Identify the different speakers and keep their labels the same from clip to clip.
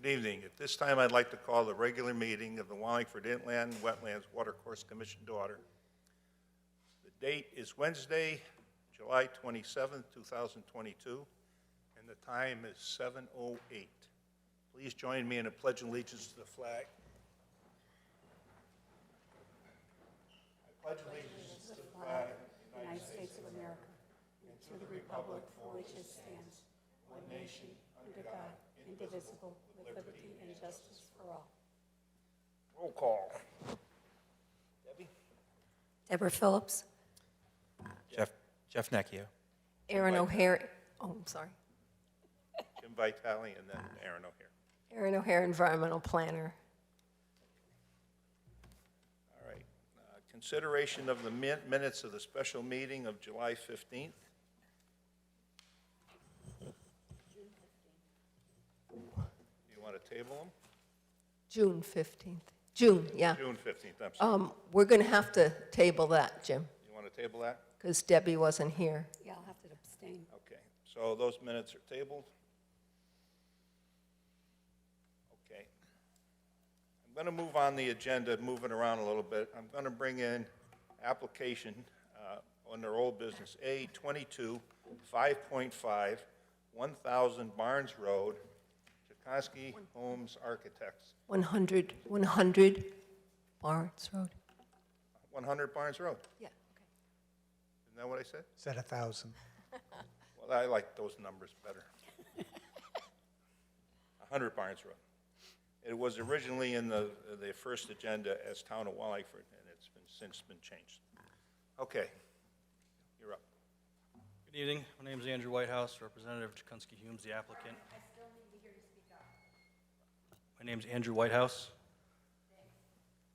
Speaker 1: Good evening. At this time, I'd like to call the regular meeting of the Wallingford Inland Wetlands Watercourse Commission to order. The date is Wednesday, July 27, 2022, and the time is 7:08. Please join me in a pledge of allegiance to the flag. I pledge allegiance to the flag of the United States of America and to the republic for which it stands, one nation, under God, indivisible, with liberty and justice for all. Roll call. Debbie?
Speaker 2: Deborah Phillips.
Speaker 3: Jeff Necchio.
Speaker 2: Aaron O'Hare. Oh, I'm sorry.
Speaker 1: Jim Vitale, and then Aaron O'Hare.
Speaker 2: Aaron O'Hare, environmental planner.
Speaker 1: All right. Consideration of the minutes of the special meeting of July 15th. You want to table them?
Speaker 2: June 15th. June, yeah.
Speaker 1: June 15th, I'm sorry.
Speaker 2: We're going to have to table that, Jim,
Speaker 1: You want to table that?
Speaker 2: because Debbie wasn't here.
Speaker 4: Yeah, I'll have to abstain.
Speaker 1: Okay. So those minutes are tabled. Okay. I'm going to move on the agenda, moving around a little bit. I'm going to bring in application under old business A22 5.5, 1000 Barnes Road, Jakonski Homes Architects.
Speaker 2: 100 Barnes Road.
Speaker 1: 100 Barnes Road.
Speaker 2: Yeah,
Speaker 1: Isn't that what I said?
Speaker 5: Said 1,000.
Speaker 1: Well, I like those numbers better. 100 Barnes Road. It was originally in the first agenda as Town of Wallingford, and it's since been changed. Okay, you're up.
Speaker 6: Good evening. My name is Andrew Whitehouse, Representative Jakonski Humes, the applicant. I still need to hear you speak up. My name is Andrew Whitehouse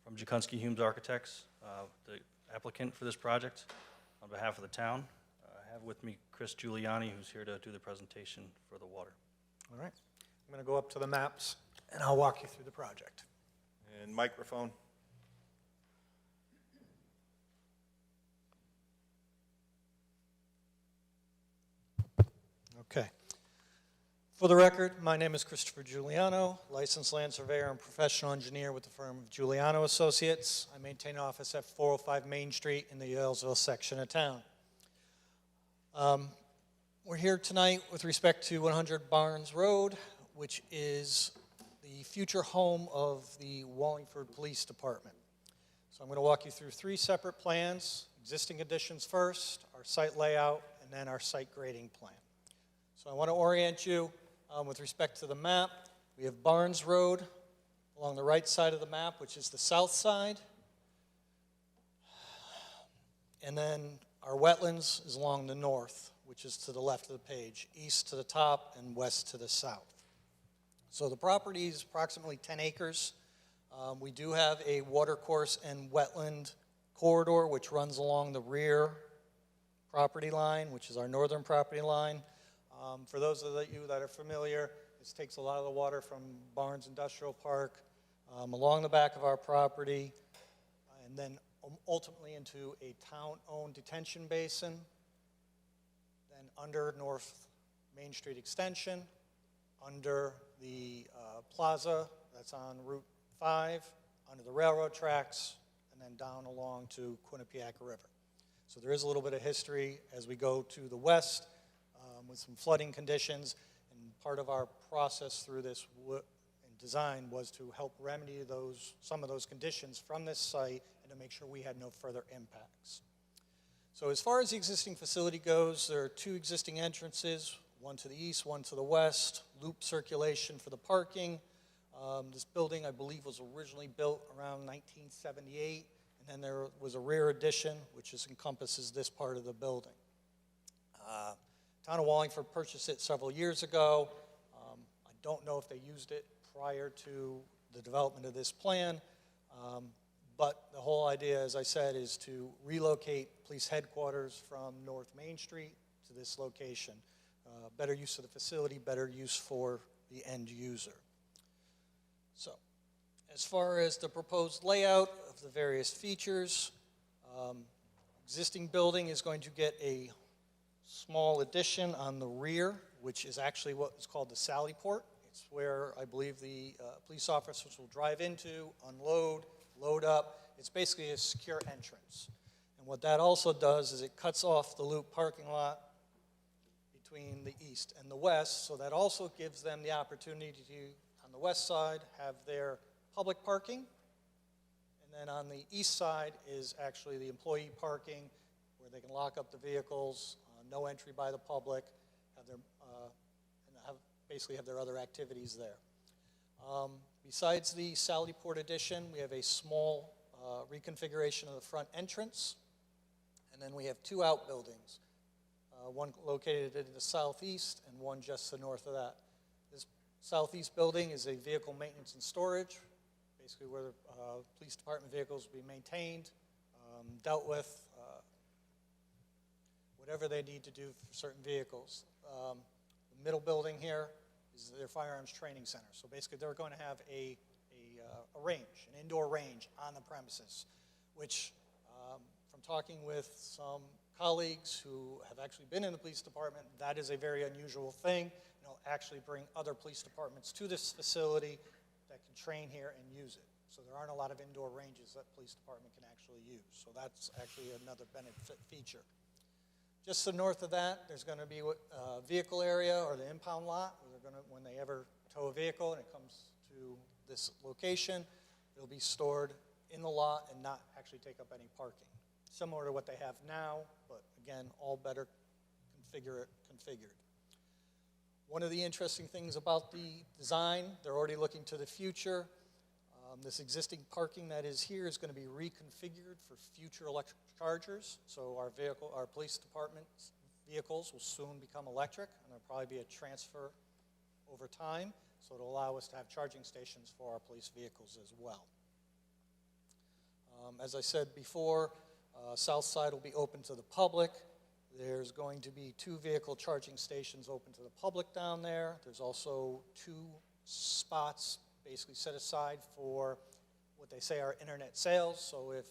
Speaker 6: from Jakonski Humes Architects, the applicant for this project on behalf of the town. I have with me Chris Giuliani, who's here to do the presentation for the water.
Speaker 5: All right. I'm going to go up to the maps, and I'll walk you through the project.
Speaker 1: And microphone.
Speaker 5: Okay. For the record, my name is Christopher Giuliano, licensed land surveyor and professional engineer with the firm of Giuliano Associates. I maintain an office at 405 Main Street in the Yalesville section of town. We're here tonight with respect to 100 Barnes Road, which is the future home of the Wallingford Police Department. So I'm going to walk you through three separate plans, existing additions first, our site layout, and then our site grading plan. So I want to orient you with respect to the map. We have Barnes Road along the right side of the map, which is the south side. And then our wetlands is along the north, which is to the left of the page, east to the top and west to the south. So the property is approximately 10 acres. We do have a watercourse and wetland corridor which runs along the rear property line, which is our northern property line. For those of you that are familiar, this takes a lot of the water from Barnes Industrial Park along the back of our property and then ultimately into a town-owned detention basin, then under North Main Street Extension, under the plaza that's on Route 5, under the railroad tracks, and then down along to Quinnipiac River. So there is a little bit of history as we go to the west with some flooding conditions, and part of our process through this design was to help remedy some of those conditions from this site and to make sure we had no further impacts. So as far as the existing facility goes, there are two existing entrances, one to the east, one to the west, loop circulation for the parking. This building, I believe, was originally built around 1978, and then there was a rear addition, which encompasses this part of the building. Town of Wallingford purchased it several years ago. I don't know if they used it prior to the development of this plan, but the whole idea, as I said, is to relocate police headquarters from North Main Street to this location. Better use of the facility, better use for the end user. So, as far as the proposed layout of the various features, existing building is going to get a small addition on the rear, which is actually what is called the sally port. It's where I believe the police officers will drive into, unload, load up. It's basically a secure entrance. And what that also does is it cuts off the loop parking lot between the east and the west, so that also gives them the opportunity to, on the west side, have their public parking, and then on the east side is actually the employee parking, where they can lock up the vehicles, no entry by the public, have their, basically have their other activities there. Besides the Sallyport addition, we have a small reconfiguration of the front entrance, and then we have two outbuildings, one located in the southeast and one just to the north of that. This southeast building is a vehicle maintenance and storage, basically where the police department vehicles will be maintained, dealt with, whatever they need to do for certain vehicles. The middle building here is their firearms training center. So basically they're going to have a range, an indoor range on the premises, which from talking with some colleagues who have actually been in the police department, that is a very unusual thing. And it'll actually bring other police departments to this facility that can train here and use it. So there aren't a lot of indoor ranges that police department can actually use. So that's actually another benefit feature. Just to the north of that, there's going to be a vehicle area or the impound lot, where they're going to, when they ever tow a vehicle and it comes to this location, it'll be stored in the lot and not actually take up any parking. Similar to what they have now, but again, all better configured. One of the interesting things about the design, they're already looking to the future. This existing parking that is here is going to be reconfigured for future electric chargers. So our police department's vehicles will soon become electric, and there'll probably be a transfer over time. So it'll allow us to have charging stations for our police vehicles as well. As I said before, south side will be open to the public. There's going to be 2 vehicle charging stations open to the public down there. There's also 2 spots basically set aside for what they say are internet sales. So if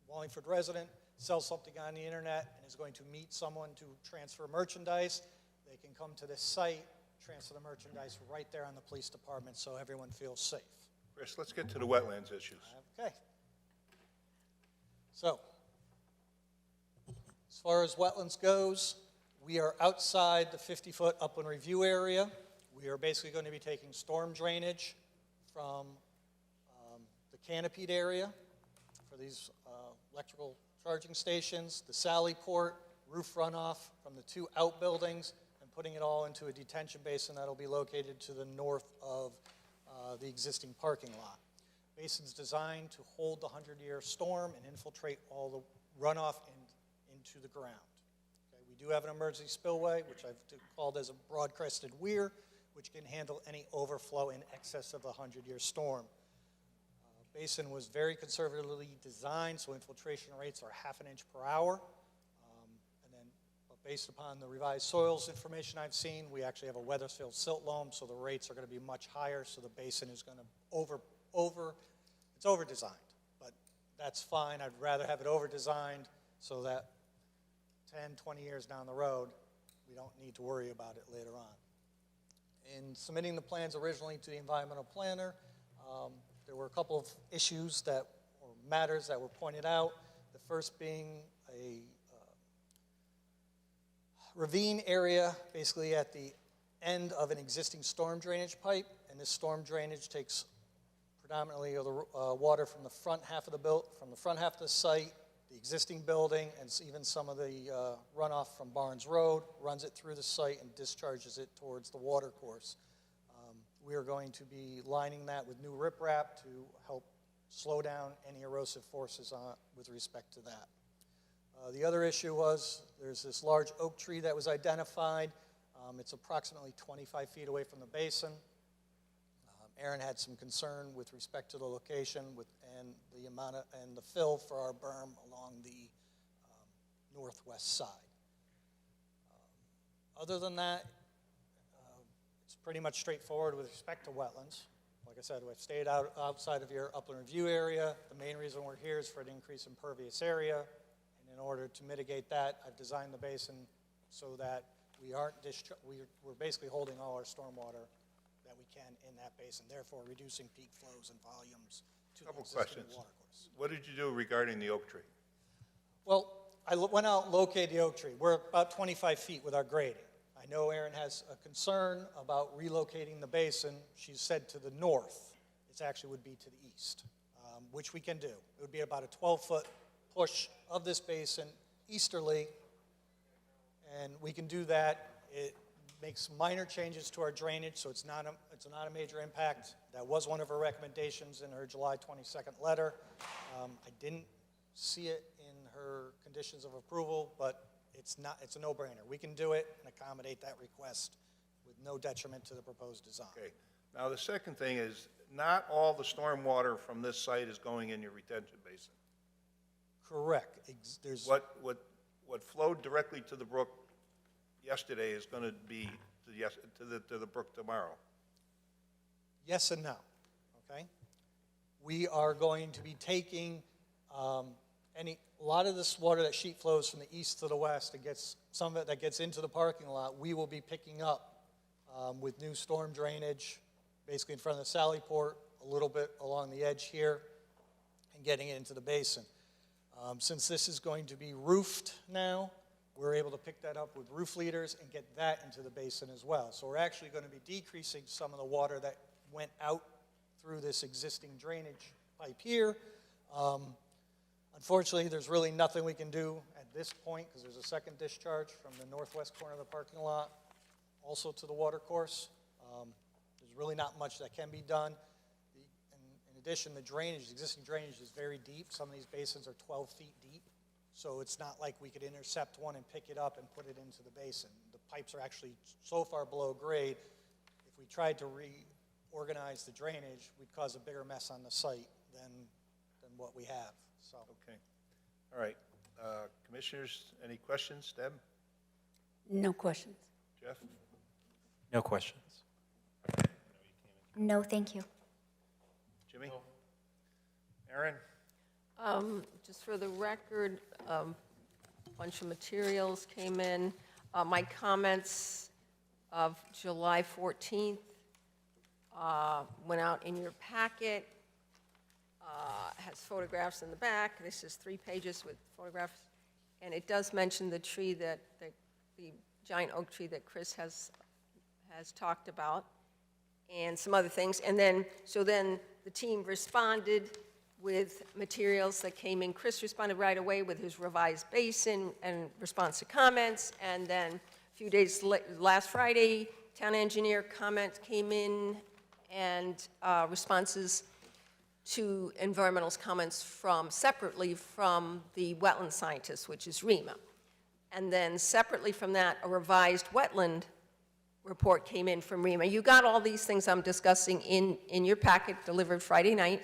Speaker 5: Wallingford resident sells something on the internet and is going to meet someone to transfer merchandise, they can come to this site, transfer the merchandise right there on the police department so everyone feels safe.
Speaker 1: Chris, let's get to the wetlands issues.
Speaker 5: Okay. So, as far as wetlands goes, we are outside the 50-foot upland review area. We are basically going to be taking storm drainage from the canopied area for these electrical charging stations, the Sallyport, roof runoff from the 2 outbuildings, and putting it all into a detention basin that will be located to the north of the existing parking lot. Basin's designed to hold the 100-year storm and infiltrate all the runoff into the ground. Okay, we do have an emergency spillway, which I've called as a broad-crested weir, which can handle any overflow in excess of the 100-year storm. Basin was very conservatively designed, so infiltration rates are ½ an inch per hour. But based upon the revised soils information I've seen, we actually have a weather-filled silt loam, so the rates are going to be much higher, so the basin is going to it's over-designed. But that's fine. I'd rather have it over-designed so that 10, 20 years down the road, we don't need to worry about it later on. In submitting the plans originally to the environmental planner, there were a couple of issues or matters that were pointed out. The first being a ravine area basically at the end of an existing storm drainage pipe, and this storm drainage takes predominantly the water from the front half of the site, the existing building, and even some of the runoff from Barnes Road, runs it through the site and discharges it towards the watercourse. We are going to be lining that with new riprap to help slow down any erosive forces with respect to that. The other issue was there's this large oak tree that was identified. It's approximately 25 feet away from the basin. Aaron had some concern with respect to the location and the amount and the fill for our berm along the northwest side. Other than that, it's pretty much straightforward with respect to wetlands. Like I said, we've stayed outside of your upland review area. The main reason we're here is for an increase in impervious area. And in order to mitigate that, I've designed the basin so that we're basically holding all our stormwater that we can in that basin, therefore reducing peak flows and volumes to the
Speaker 1: Couple
Speaker 5: existing
Speaker 1: questions.
Speaker 5: watercourse.
Speaker 1: What did you do regarding the oak tree?
Speaker 5: Well, I went out and located the oak tree. We're about 25 feet with our grading. I know Erin has a concern about relocating the basin. She said to the north. It actually would be to the east, which we can do. It would be about a 12-foot push of this basin easterly, and we can do that. It makes minor changes to our drainage, so it's not a major impact. That was one of her recommendations in her July 22nd letter. I didn't see it in her conditions of approval, but it's a no-brainer. We can do it and accommodate that request with no detriment to the proposed design.
Speaker 1: Okay. Now, the second thing is, not all the storm water from this site is going in your retention basin.
Speaker 5: Correct. There's
Speaker 1: What flowed directly to the brook yesterday is going to be to the brook tomorrow.
Speaker 5: yes and no, okay? We are going to be taking a lot of this water that sheet flows from the east to the west and some of it that gets into the parking lot, we will be picking up with new storm drainage, basically in front of the Sally Port, a little bit along the edge here, and getting it into the basin. Since this is going to be roofed now, we're able to pick that up with roof leaders and get that into the basin as well. So we're actually going to be decreasing some of the water that went out through this existing drainage pipe here. Unfortunately, there's really nothing we can do at this point because there's a second discharge from the northwest corner of the parking lot, also to the watercourse. There's really not much that can be done. In addition, the existing drainage is very deep. Some of these basins are 12 feet deep, so it's not like we could intercept one and pick it up and put it into the basin. The pipes are actually so far below grade, if we tried to reorganize the drainage, we'd cause a bigger mess on the site than what we have. So.
Speaker 1: Okay. All right. Commissioners, any questions? Deb?
Speaker 3: No questions.
Speaker 1: Jeff?
Speaker 6: No questions.
Speaker 3: No, thank you.
Speaker 1: Jimmy? Aaron?
Speaker 2: Just for the record, a bunch of materials came in. My comments of July 14th went out in your packet. Has photographs in the back. This is 3 pages with photographs. And it does mention the tree the giant oak tree that Chris has talked about, and some other things. And then the team responded with materials that came in. Chris responded right away with his revised basin and response to comments. And then a few days last Friday, town engineer comments came in and responses to environmental comments separately from the wetland scientists, which is REMA. And then separately from that, a revised wetland report came in from REMA. You got all these things I'm discussing in your packet delivered Friday night.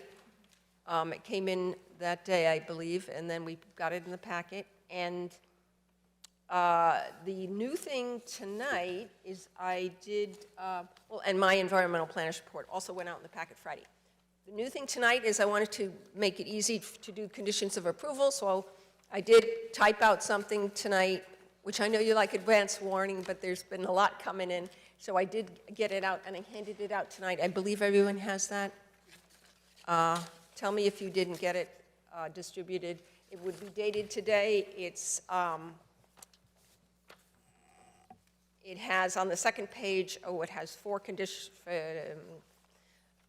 Speaker 2: It came in that day, I believe, and then we got it in the packet. And the new thing tonight is and my environmental planners report also went out in the packet Friday. The new thing tonight is I wanted to make it easy to do conditions of approval, so I did type out something tonight, which I know you like advance warning, but there's been a lot coming in, so I did get it out, and I handed it out tonight. I believe everyone has that. Tell me if you didn't get it distributed. It would be dated today. It has on the second page, it has 4 conditions,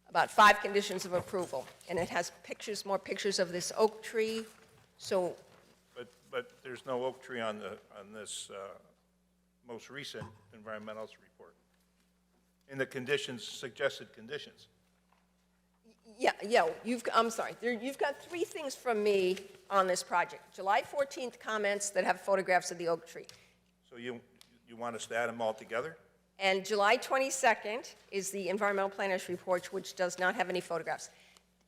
Speaker 2: about 5 conditions of approval, and it has more pictures of this oak tree. So,
Speaker 1: But there's no oak tree on this most recent environmentalist report. In the suggested conditions.
Speaker 2: yeah, I'm sorry. You've got 3 things from me on this project. July 14th comments that have photographs of the oak tree.
Speaker 1: So you want us to add them all together?
Speaker 2: And July 22nd is the environmental planners report, which does not have any photographs.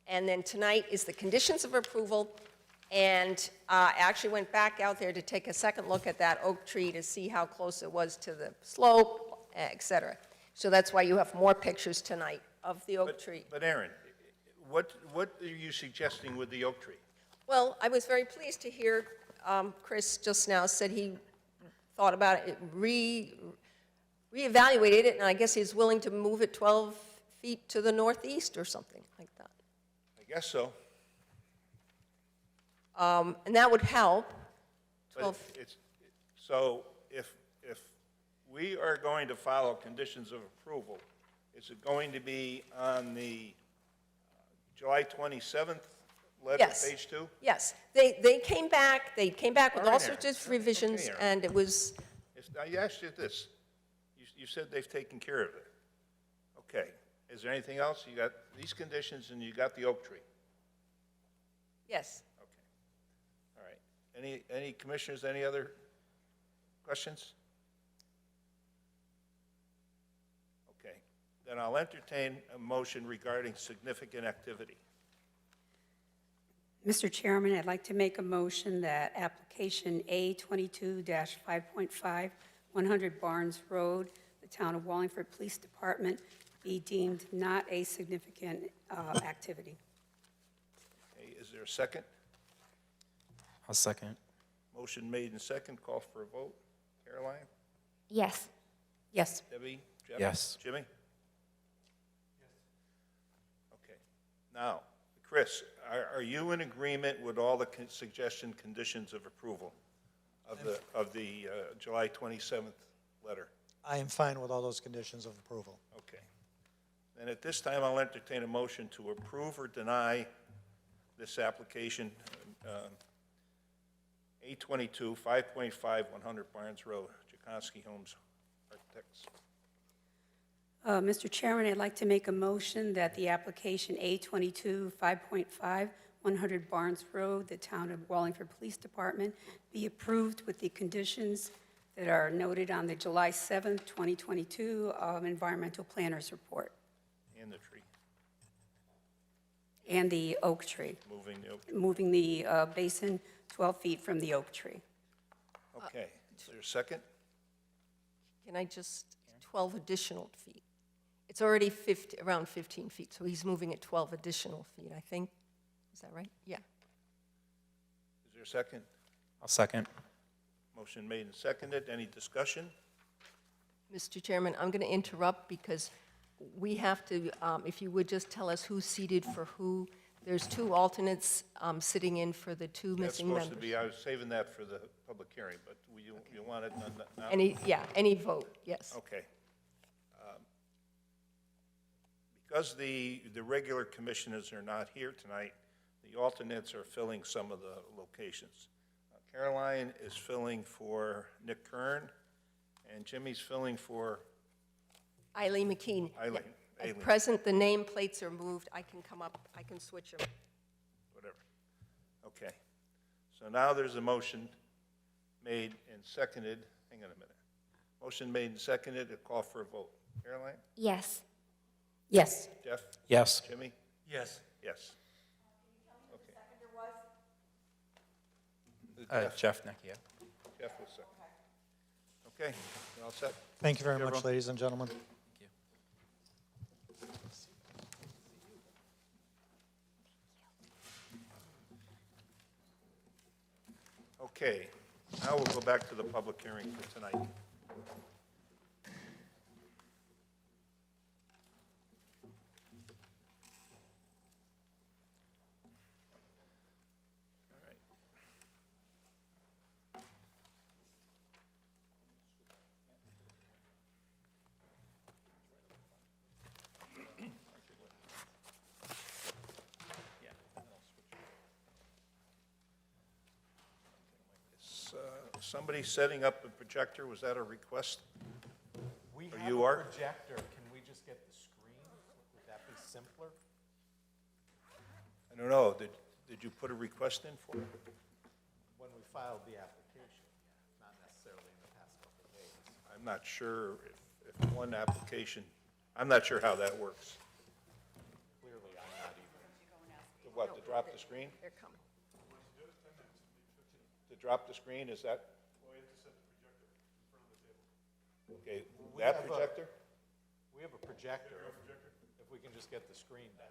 Speaker 2: And then tonight is the conditions of approval. And I actually went back out there to take a second look at that oak tree to see how close it was to the slope, et cetera. So that's why you have more pictures tonight of the oak tree.
Speaker 1: But Aaron, what are you suggesting with the oak tree?
Speaker 2: Well, I was very pleased to hear Chris just now said he thought about it, reevaluated it, and I guess he's willing to move it 12 feet to the northeast or something like that.
Speaker 1: I guess so.
Speaker 2: And that would help.
Speaker 1: But
Speaker 2: 12,
Speaker 1: so if we are going to follow conditions of approval, is it going to be on the July 27th letter,
Speaker 2: Yes.
Speaker 1: page 2?
Speaker 2: yes, they came back with
Speaker 1: All
Speaker 2: all
Speaker 1: right,
Speaker 2: sorts
Speaker 1: Aaron.
Speaker 2: of revisions,
Speaker 1: Okay, Aaron.
Speaker 2: and it was,
Speaker 1: I asked you this. You said they've taken care of it. Okay. Is there anything else? You got these conditions and you got the oak tree.
Speaker 2: yes.
Speaker 1: Okay. All right. Any commissioners, any other questions? Okay. Then I'll entertain a motion regarding significant activity.
Speaker 3: Mr. Chairman, I'd like to make a motion that application A22-5.5, 100 Barnes Road, the Town of Wallingford Police Department, be deemed not a significant activity.
Speaker 1: Okay, is there a second?
Speaker 4: I'll second.
Speaker 1: Motion made and second. Call for a vote. Caroline?
Speaker 3: Yes. Yes.
Speaker 1: Debbie? Jeff?
Speaker 4: Yes.
Speaker 1: Jimmy? Yes. Okay. Now, Chris, are you in agreement with all the suggestion conditions of approval of the July 27th letter?
Speaker 5: I am fine with all those conditions of approval.
Speaker 1: Okay. Then at this time, I'll entertain a motion to approve or deny this application, A22, 5.5, 100 Barnes Road, Jaconski Homes Architects.
Speaker 3: Mr. Chairman, I'd like to make a motion that the application A22 5.5, 100 Barnes Road, the Town of Wallingford Police Department, be approved with the conditions that are noted on the July 7th, 2022 Environmental Planners Report,
Speaker 1: And the tree,
Speaker 3: and the oak tree,
Speaker 1: moving the oak tree.
Speaker 3: moving the basin 12 feet from the oak tree.
Speaker 1: Okay. Is there a second?
Speaker 2: Can I just, 12 additional feet? It's already around 15 feet, so he's moving it 12 additional feet, I think. Is that right? Yeah.
Speaker 1: Is there a second?
Speaker 4: I'll second.
Speaker 1: Motion made and seconded. Any discussion?
Speaker 2: Mr. Chairman, I'm going to interrupt because we have to, if you would just tell us who's seated for who. There's 2 alternates sitting in for the 2
Speaker 1: That's
Speaker 2: missing
Speaker 1: supposed
Speaker 2: members.
Speaker 1: to be, I was saving that for the public hearing, but you want it now?
Speaker 2: Any vote, yes.
Speaker 1: Okay. Because the regular commissioners are not here tonight, the alternates are filling some of the locations. Caroline is filling for Nick Kern, and Jimmy's filling for
Speaker 2: Eileen McKean.
Speaker 1: Eileen.
Speaker 2: At present, the name plates are moved. I can come up, I can switch them.
Speaker 1: Whatever. Okay. So now there's a motion made and seconded. Hang on a minute. Motion made and seconded. A call for a vote. Caroline?
Speaker 3: Yes. Yes.
Speaker 1: Jeff?
Speaker 4: Yes.
Speaker 1: Jimmy?
Speaker 6: Yes.
Speaker 1: Yes.
Speaker 4: Jeff Necchia.
Speaker 1: Jeff was second. Okay, you're all set?
Speaker 5: Thank you very
Speaker 1: Everyone.
Speaker 5: much, ladies and gentlemen.
Speaker 4: Thank you.
Speaker 1: Okay, now we'll go back to the public hearing for tonight. All right. Somebody setting up a projector, was that a request?
Speaker 7: We
Speaker 1: Or
Speaker 7: have
Speaker 1: you
Speaker 7: a
Speaker 1: are?
Speaker 7: projector, can we just get the screen? Would that be simpler?
Speaker 1: I don't know, did you put a request in for it?
Speaker 7: When we filed the application, yeah, not necessarily in the past couple of days.
Speaker 1: I'm not sure if one application, I'm not sure how that works.
Speaker 7: Clearly, I'm not even.
Speaker 1: To what, to drop the screen?
Speaker 2: They're coming.
Speaker 1: To drop the screen, is that? Okay,
Speaker 7: We
Speaker 1: that
Speaker 7: have a-
Speaker 1: projector?
Speaker 7: We have a projector. If we can just get the screen down.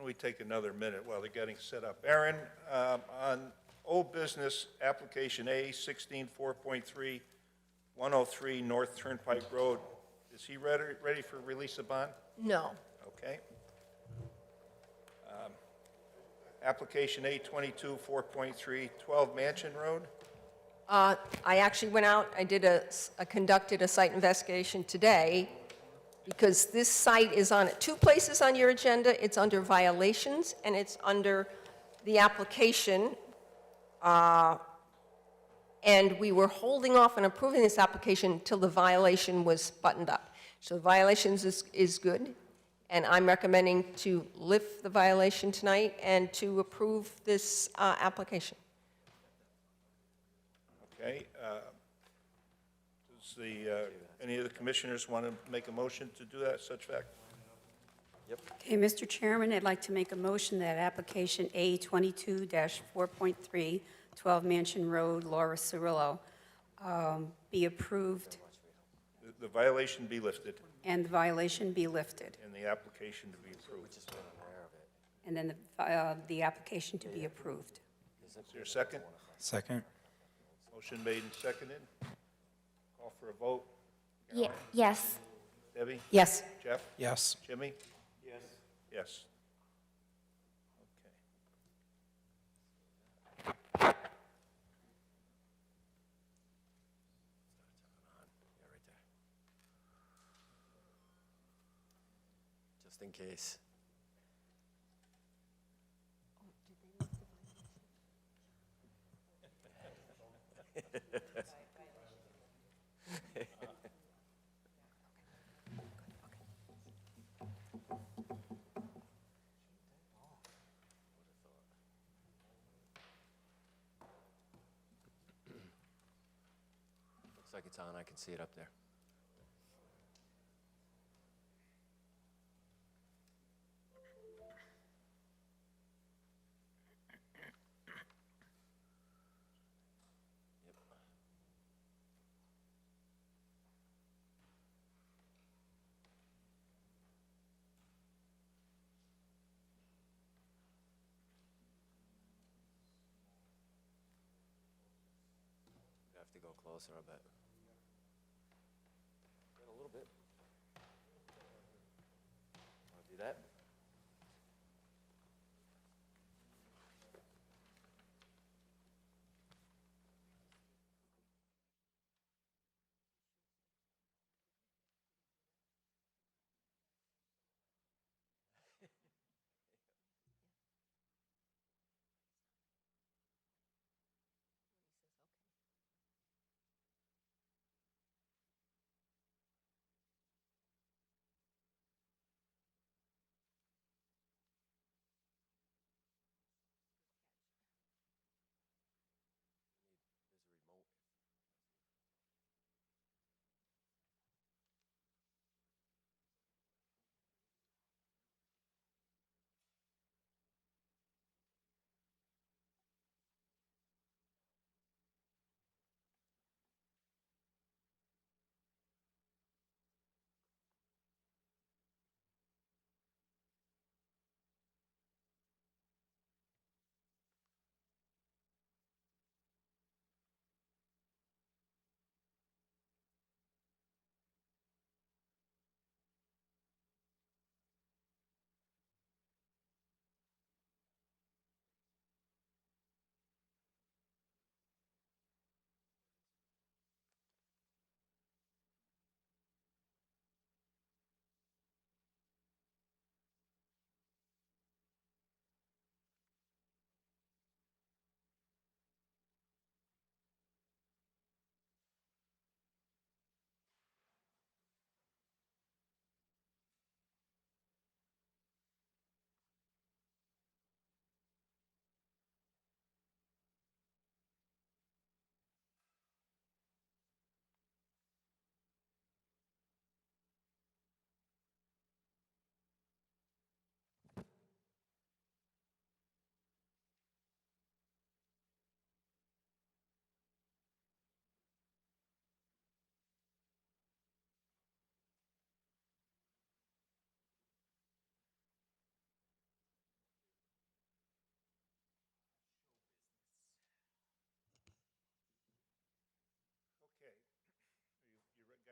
Speaker 1: don't we take another minute while they're getting set up? Aaron, on old business, application A, 16-4.3, 103 North Turnpike Road, is he ready for release of bond?
Speaker 2: No.
Speaker 1: Okay. Application A, 22-4.3, 12 Mansion Road?
Speaker 2: I actually went out, I conducted a site investigation today, because this site is on, two places on your agenda. It's under violations, and it's under the application. And we were holding off on approving this application until the violation was buttoned up. So the violations is good, and I'm recommending to lift the violation tonight and to approve this application.
Speaker 1: Okay. Does any of the commissioners want to make a motion to do that, such fact?
Speaker 3: Okay, Mr. Chairman, I'd like to make a motion that application A 22-4.3, 12 Mansion Road, Laura Cirillo, be approved
Speaker 1: The violation be lifted
Speaker 3: and the violation be lifted,
Speaker 1: and the application to be approved.
Speaker 3: and then the application to be approved.
Speaker 1: Is there a second?
Speaker 4: Second.
Speaker 1: Motion made and seconded. Call for a vote.
Speaker 8: Yes.
Speaker 1: Debbie?
Speaker 3: Yes.
Speaker 1: Jeff?
Speaker 4: Yes.
Speaker 1: Jimmy? Yes. Yes.
Speaker 9: Just in case. Looks like it's on. I can see it up there. You have to go closer, I bet. A little bit. Want to do that?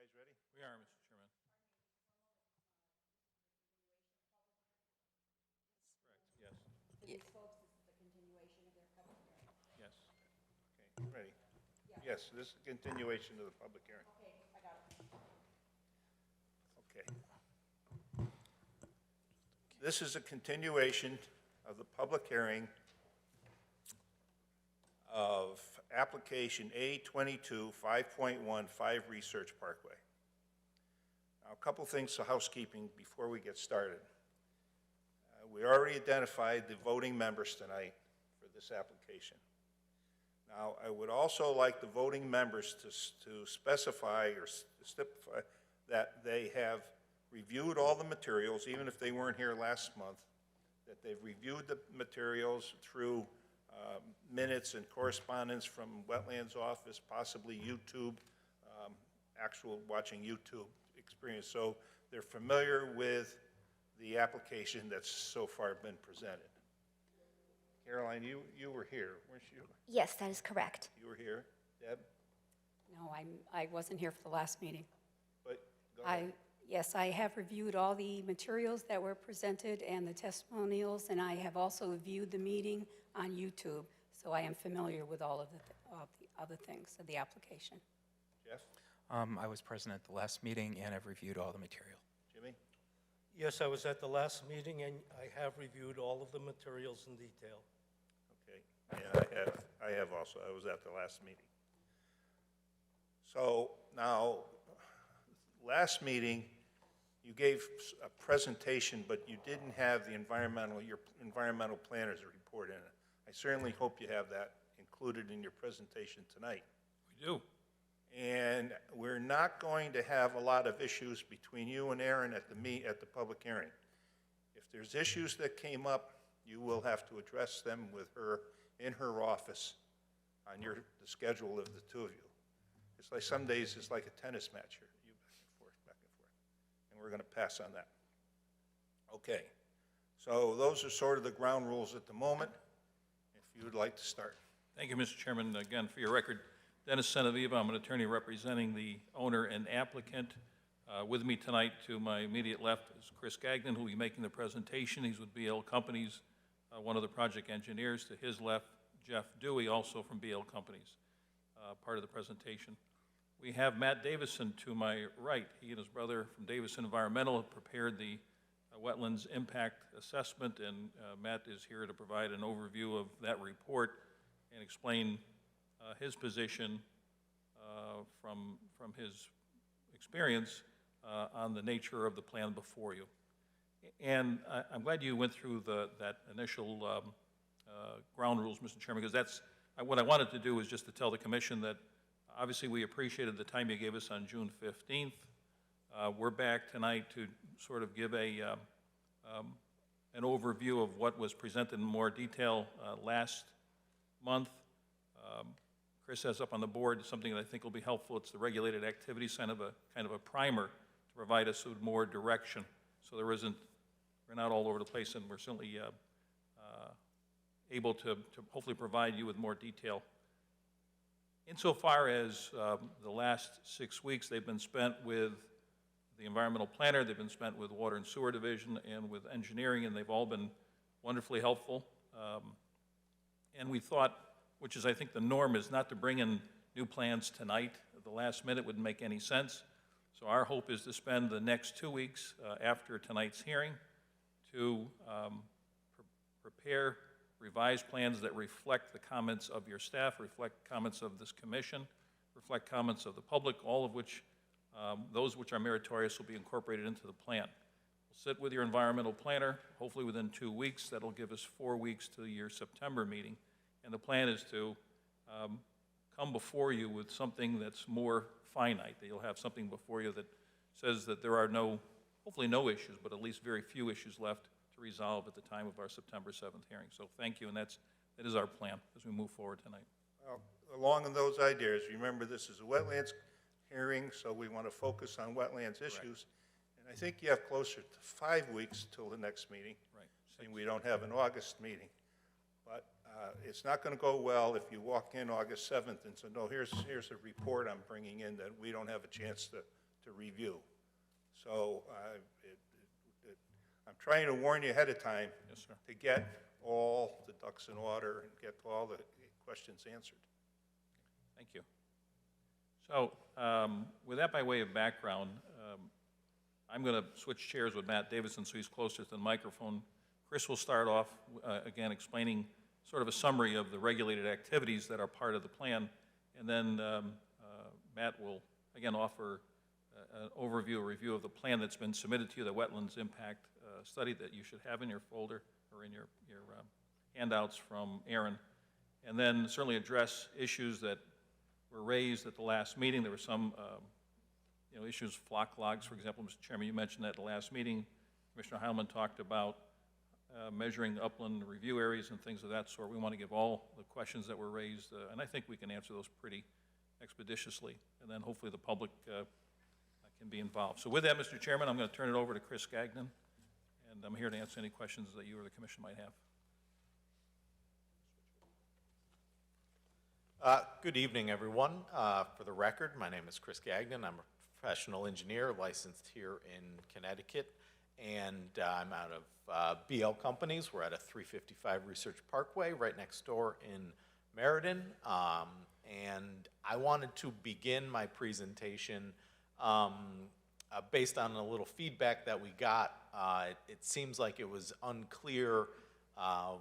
Speaker 1: guys ready?
Speaker 6: We are, Mr. Chairman. Correct, yes,
Speaker 3: For these folks, this is the continuation of their public hearing.
Speaker 6: yes.
Speaker 1: Okay, ready? Yes, this is a continuation of the public hearing.
Speaker 3: Okay, I got it.
Speaker 1: Okay. This is a continuation of the public hearing of application A22 5.15 Research Parkway. Now, a couple things to housekeeping before we get started. We already identified the voting members tonight for this application. Now, I would also like the voting members to specify or stipulate that they have reviewed all the materials, even if they weren't here last month, that they've reviewed the materials through minutes and correspondence from Wetlands office, possibly YouTube, actual watching YouTube experience. So they're familiar with the application that's so far been presented. Caroline, you were here, weren't you?
Speaker 8: Yes, that is correct.
Speaker 1: You were here. Deb?
Speaker 3: No, I wasn't here for the last meeting.
Speaker 1: But go ahead.
Speaker 3: Yes, I have reviewed all the materials that were presented and the testimonials, and I have also viewed the meeting on YouTube, so I am familiar with all of the other things of the application.
Speaker 1: Jeff?
Speaker 4: I was present at the last meeting, and I've reviewed all the material.
Speaker 1: Jimmy?
Speaker 10: Yes, I was at the last meeting, and I have reviewed all of the materials in detail.
Speaker 1: Okay, yeah, I have also, I was at the last meeting. So now, last meeting, you gave a presentation, but you didn't have the your environmental planner's report in it. I certainly hope you have that included in your presentation tonight.
Speaker 6: We do.
Speaker 1: And we're not going to have a lot of issues between you and Erin at the public hearing. If there's issues that came up, you will have to address them with her in her office on the schedule of the two of you. It's like some days it's like a tennis match here, you back and forth, and we're going to pass on that. Okay, so those are sort of the ground rules at the moment. If you would like to start.
Speaker 6: Thank you, Mr. Chairman. Again, for your record, Dennis Senaviva, I'm an attorney representing the owner and applicant. With me tonight to my immediate left is Chris Gagnon, who will be making the presentation. He's with BL Companies, one of the project engineers. To his left, Jeff Dewey, also from BL Companies, part of the presentation. We have Matt Davison to my right. He and his brother from Davison Environmental have prepared the Wetlands Impact Assessment, and Matt is here to provide an overview of that report and explain his position from his experience on the nature of the plan before you. And I'm glad you went through that initial ground rules, Mr. Chairman, because what I wanted to do is just to tell the commission that obviously we appreciated the time you gave us on June 15th. We're back tonight to sort of give an overview of what was presented in more detail last month. Chris has up on the board something that I think will be helpful. It's the regulated activities, kind of a primer to provide us with more direction. So we're not all over the place, and we're certainly able to hopefully provide you with more detail. Insofar as the last 6 weeks, they've been spent with the environmental planner, they've been spent with Water and Sewer Division, and with engineering, and they've all been wonderfully helpful. And we thought, which is I think the norm, is not to bring in new plans tonight. At the last minute wouldn't make any sense. So our hope is to spend the next 2 weeks after tonight's hearing to prepare revised plans that reflect the comments of your staff, reflect comments of this commission, reflect comments of the public, all of which, those which are meritorious, will be incorporated into the plan. We'll sit with your environmental planner, hopefully within 2 weeks. That'll give us 4 weeks to your September meeting. And the plan is to come before you with something that's more finite, that you'll have something before you that says that there are hopefully no issues, but at least very few issues left to resolve at the time of our September 7th hearing. So thank you, and that is our plan as we move forward tonight.
Speaker 1: Well, along those ideas, remember this is a wetlands hearing, so we want to focus on wetlands issues. And I think you have closer to 5 weeks till the next meeting.
Speaker 6: Right.
Speaker 1: Saying we don't have an August meeting. But it's not going to go well if you walk in August 7th and say, no, here's a report I'm bringing in that we don't have a chance to to review. So I'm trying to warn you ahead of time.
Speaker 11: Yes, sir.
Speaker 1: To get all the ducks in order and get all the questions answered.
Speaker 11: Thank you. So with that by way of background, I'm going to switch chairs with Matt Davidson so he's closer to the microphone. Chris will start off, again, explaining sort of a summary of the regulated activities that are part of the plan, and then Matt will, again, offer an overview, a review of the plan that's been submitted to you, the Wetlands Impact Study that you should have in your folder or in your handouts from Aaron, and then certainly address issues that were raised at the last meeting. There were some issues, flock logs, for example. Mr. Chairman, you mentioned that at the last meeting. Commissioner Heilman talked about measuring upland review areas and things of that sort. We want to give all the questions that were raised, and I think we can answer those pretty expeditiously, and then hopefully the public can be involved. So with that, Mr. Chairman, I'm going to turn it over to Chris Gagnon, and I'm here to answer any questions that you or the commission might have.
Speaker 7: Good evening, everyone. For the record, my name is Chris Gagnon. I'm a professional engineer licensed here in Connecticut, and I'm out of BL Companies. We're at a 355 Research Parkway right next door in Meriden, and I wanted to begin my presentation based on a little feedback that we got. It seems like it was unclear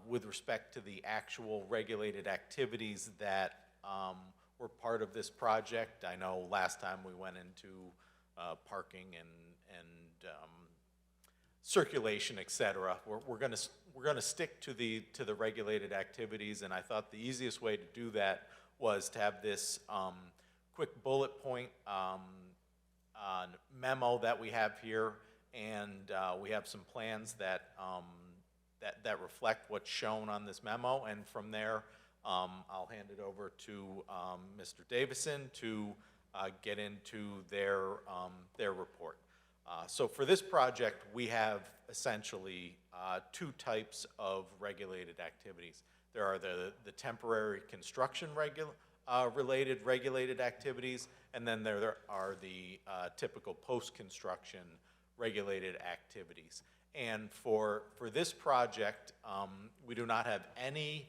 Speaker 7: with respect to the actual regulated activities that were part of this project. I know last time we went into parking and circulation, et cetera. We're going to stick to the regulated activities, and I thought the easiest way to do that was to have this quick bullet point memo that we have here, and we have some plans that that reflect what's shown on this memo, and from there I'll hand it over to Mr. Davison to get into their report. So for this project, we have essentially two types of regulated activities. There are the temporary construction related regulated activities, and then there are the typical post-construction regulated activities. And for this project, we do not have any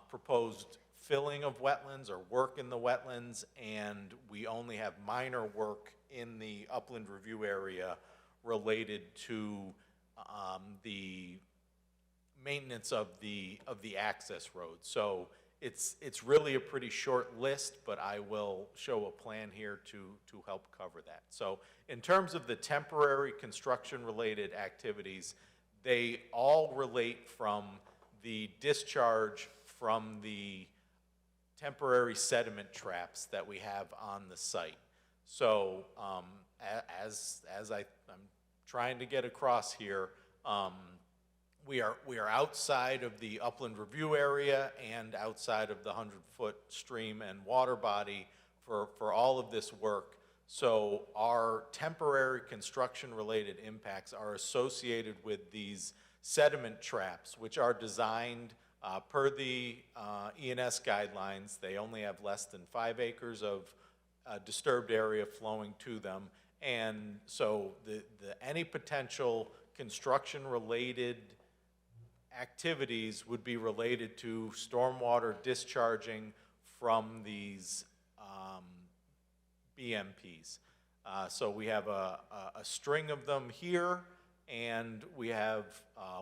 Speaker 7: proposed filling of wetlands or work in the wetlands, and we only have minor work in the upland review area related to the maintenance of the access road. So it's really a pretty short list, but I will show a plan here to help cover that. So in terms of the temporary construction related activities, they all relate from the discharge from the temporary sediment traps that we have on the site. So as I'm trying to get across here, we are outside of the upland review area and outside of the 100-foot stream and water body for all of this work. So our temporary construction related impacts are associated with these sediment traps, which are designed per the E&S guidelines. They only have less than 5 acres of disturbed area flowing to them, and so any potential construction related activities would be related to stormwater discharging from these BMPs. So we have a string of them here, and we have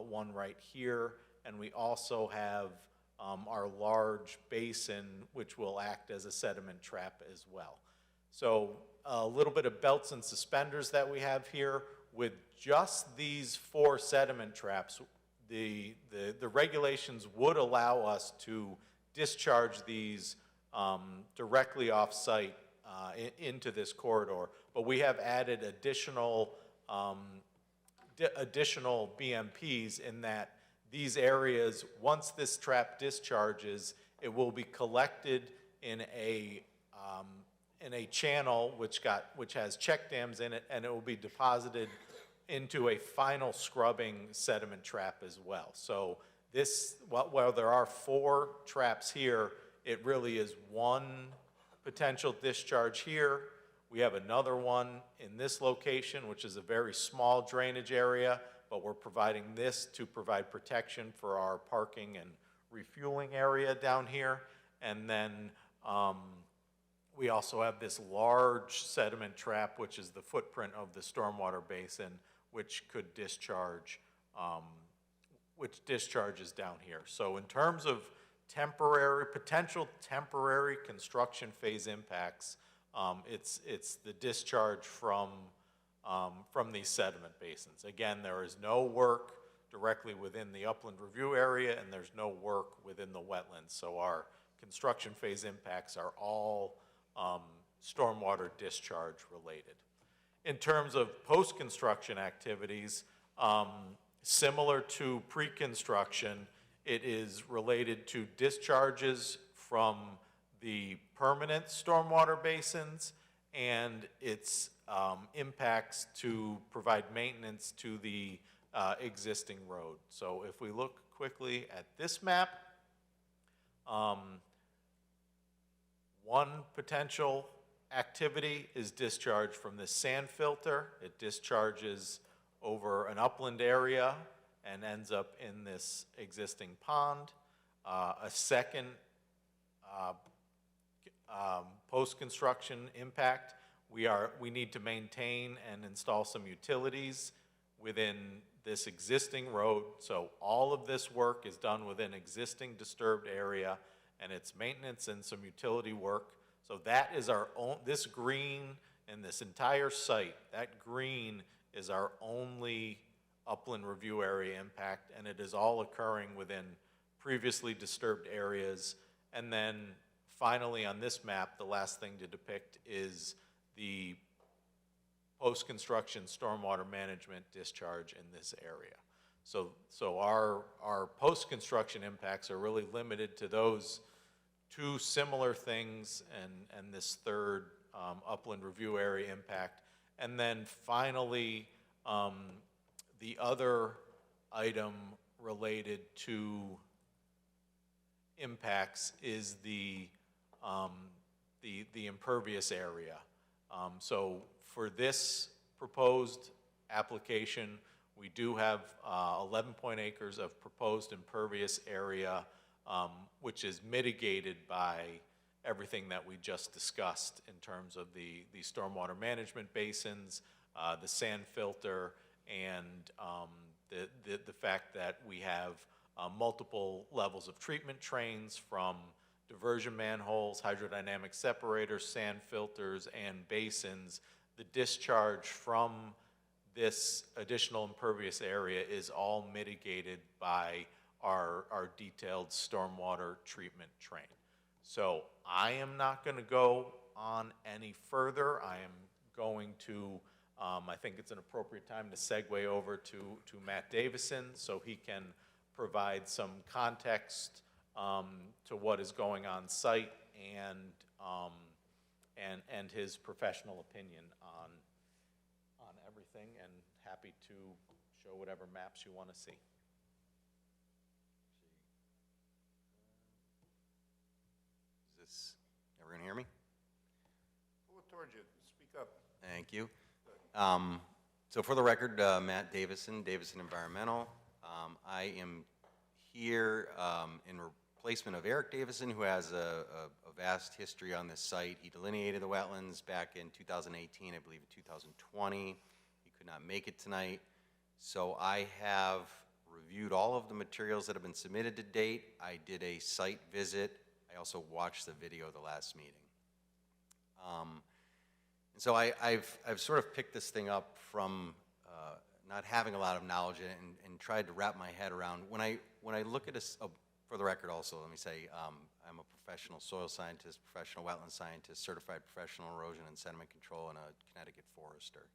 Speaker 7: one right here, and we also have our large basin, which will act as a sediment trap as well. So a little bit of belts and suspenders that we have here. With just these 4 sediment traps, the regulations would allow us to discharge these directly off-site into this corridor, but we have added additional BMPs in that these areas, once this trap discharges, it will be collected in a channel which has check dams in it, and it will be deposited into a final scrubbing sediment trap as well. So this, while there are 4 traps here, it really is one potential discharge here. We have another one in this location, which is a very small drainage area, but we're providing this to provide protection for our parking and refueling area down here. And then we also have this large sediment trap, which is the footprint of the stormwater basin, which could discharge, which discharges down here. So in terms of potential temporary construction phase impacts, it's the discharge from these sediment basins. Again, there is no work directly within the upland review area, and there's no work within the wetlands. So our construction phase impacts are all stormwater discharge related. In terms of post-construction activities, similar to pre-construction, it is related to discharges from the permanent stormwater basins and its impacts to provide maintenance to the existing road. So if we look quickly at this map, one potential activity is discharge from the sand filter. It discharges over an upland area and ends up in this existing pond. A second post-construction impact, we need to maintain and install some utilities within this existing road. So all of this work is done within existing disturbed area, and it's maintenance and some utility work. So that is our own, this green and this entire site, that green is our only upland review area impact, and it is all occurring within previously disturbed areas. And then finally on this map, the last thing to depict is the post-construction stormwater management discharge in this area. So our post-construction impacts are really limited to those two similar things and this third upland review area impact. And then finally, the other item related to impacts is the impervious area. So for this proposed application, we do have 11 acres of proposed impervious area, which is mitigated by everything that we just discussed in terms of the stormwater management basins, the sand filter, and the fact that we have multiple levels of treatment trains from diversion manholes, hydrodynamic separators, sand filters, and basins. The discharge from this additional impervious area is all mitigated by our detailed stormwater treatment train. So I am not going to go on any further. I am going to, I think it's an appropriate time to segue over to Matt Davison so he can provide some context to what is going on site and his professional opinion on everything, and happy to show whatever maps you want to see.
Speaker 12: Is this, everyone hear me?
Speaker 1: Pull it towards you. Speak up.
Speaker 12: Thank you. So for the record, Matt Davison, Davison Environmental. I am here in replacement of Eric Davison, who has a vast history on this site. He delineated the wetlands back in 2018, I believe in 2020. He could not make it tonight. So I have reviewed all of the materials that have been submitted to date. I did a site visit. I also watched the video of the last meeting. And so I've sort of picked this thing up from not having a lot of knowledge in it and tried to wrap my head around. When I look at this, for the record also, let me say, I'm a professional soil scientist, professional wetland scientist, certified professional erosion and sediment control, and a Connecticut forester.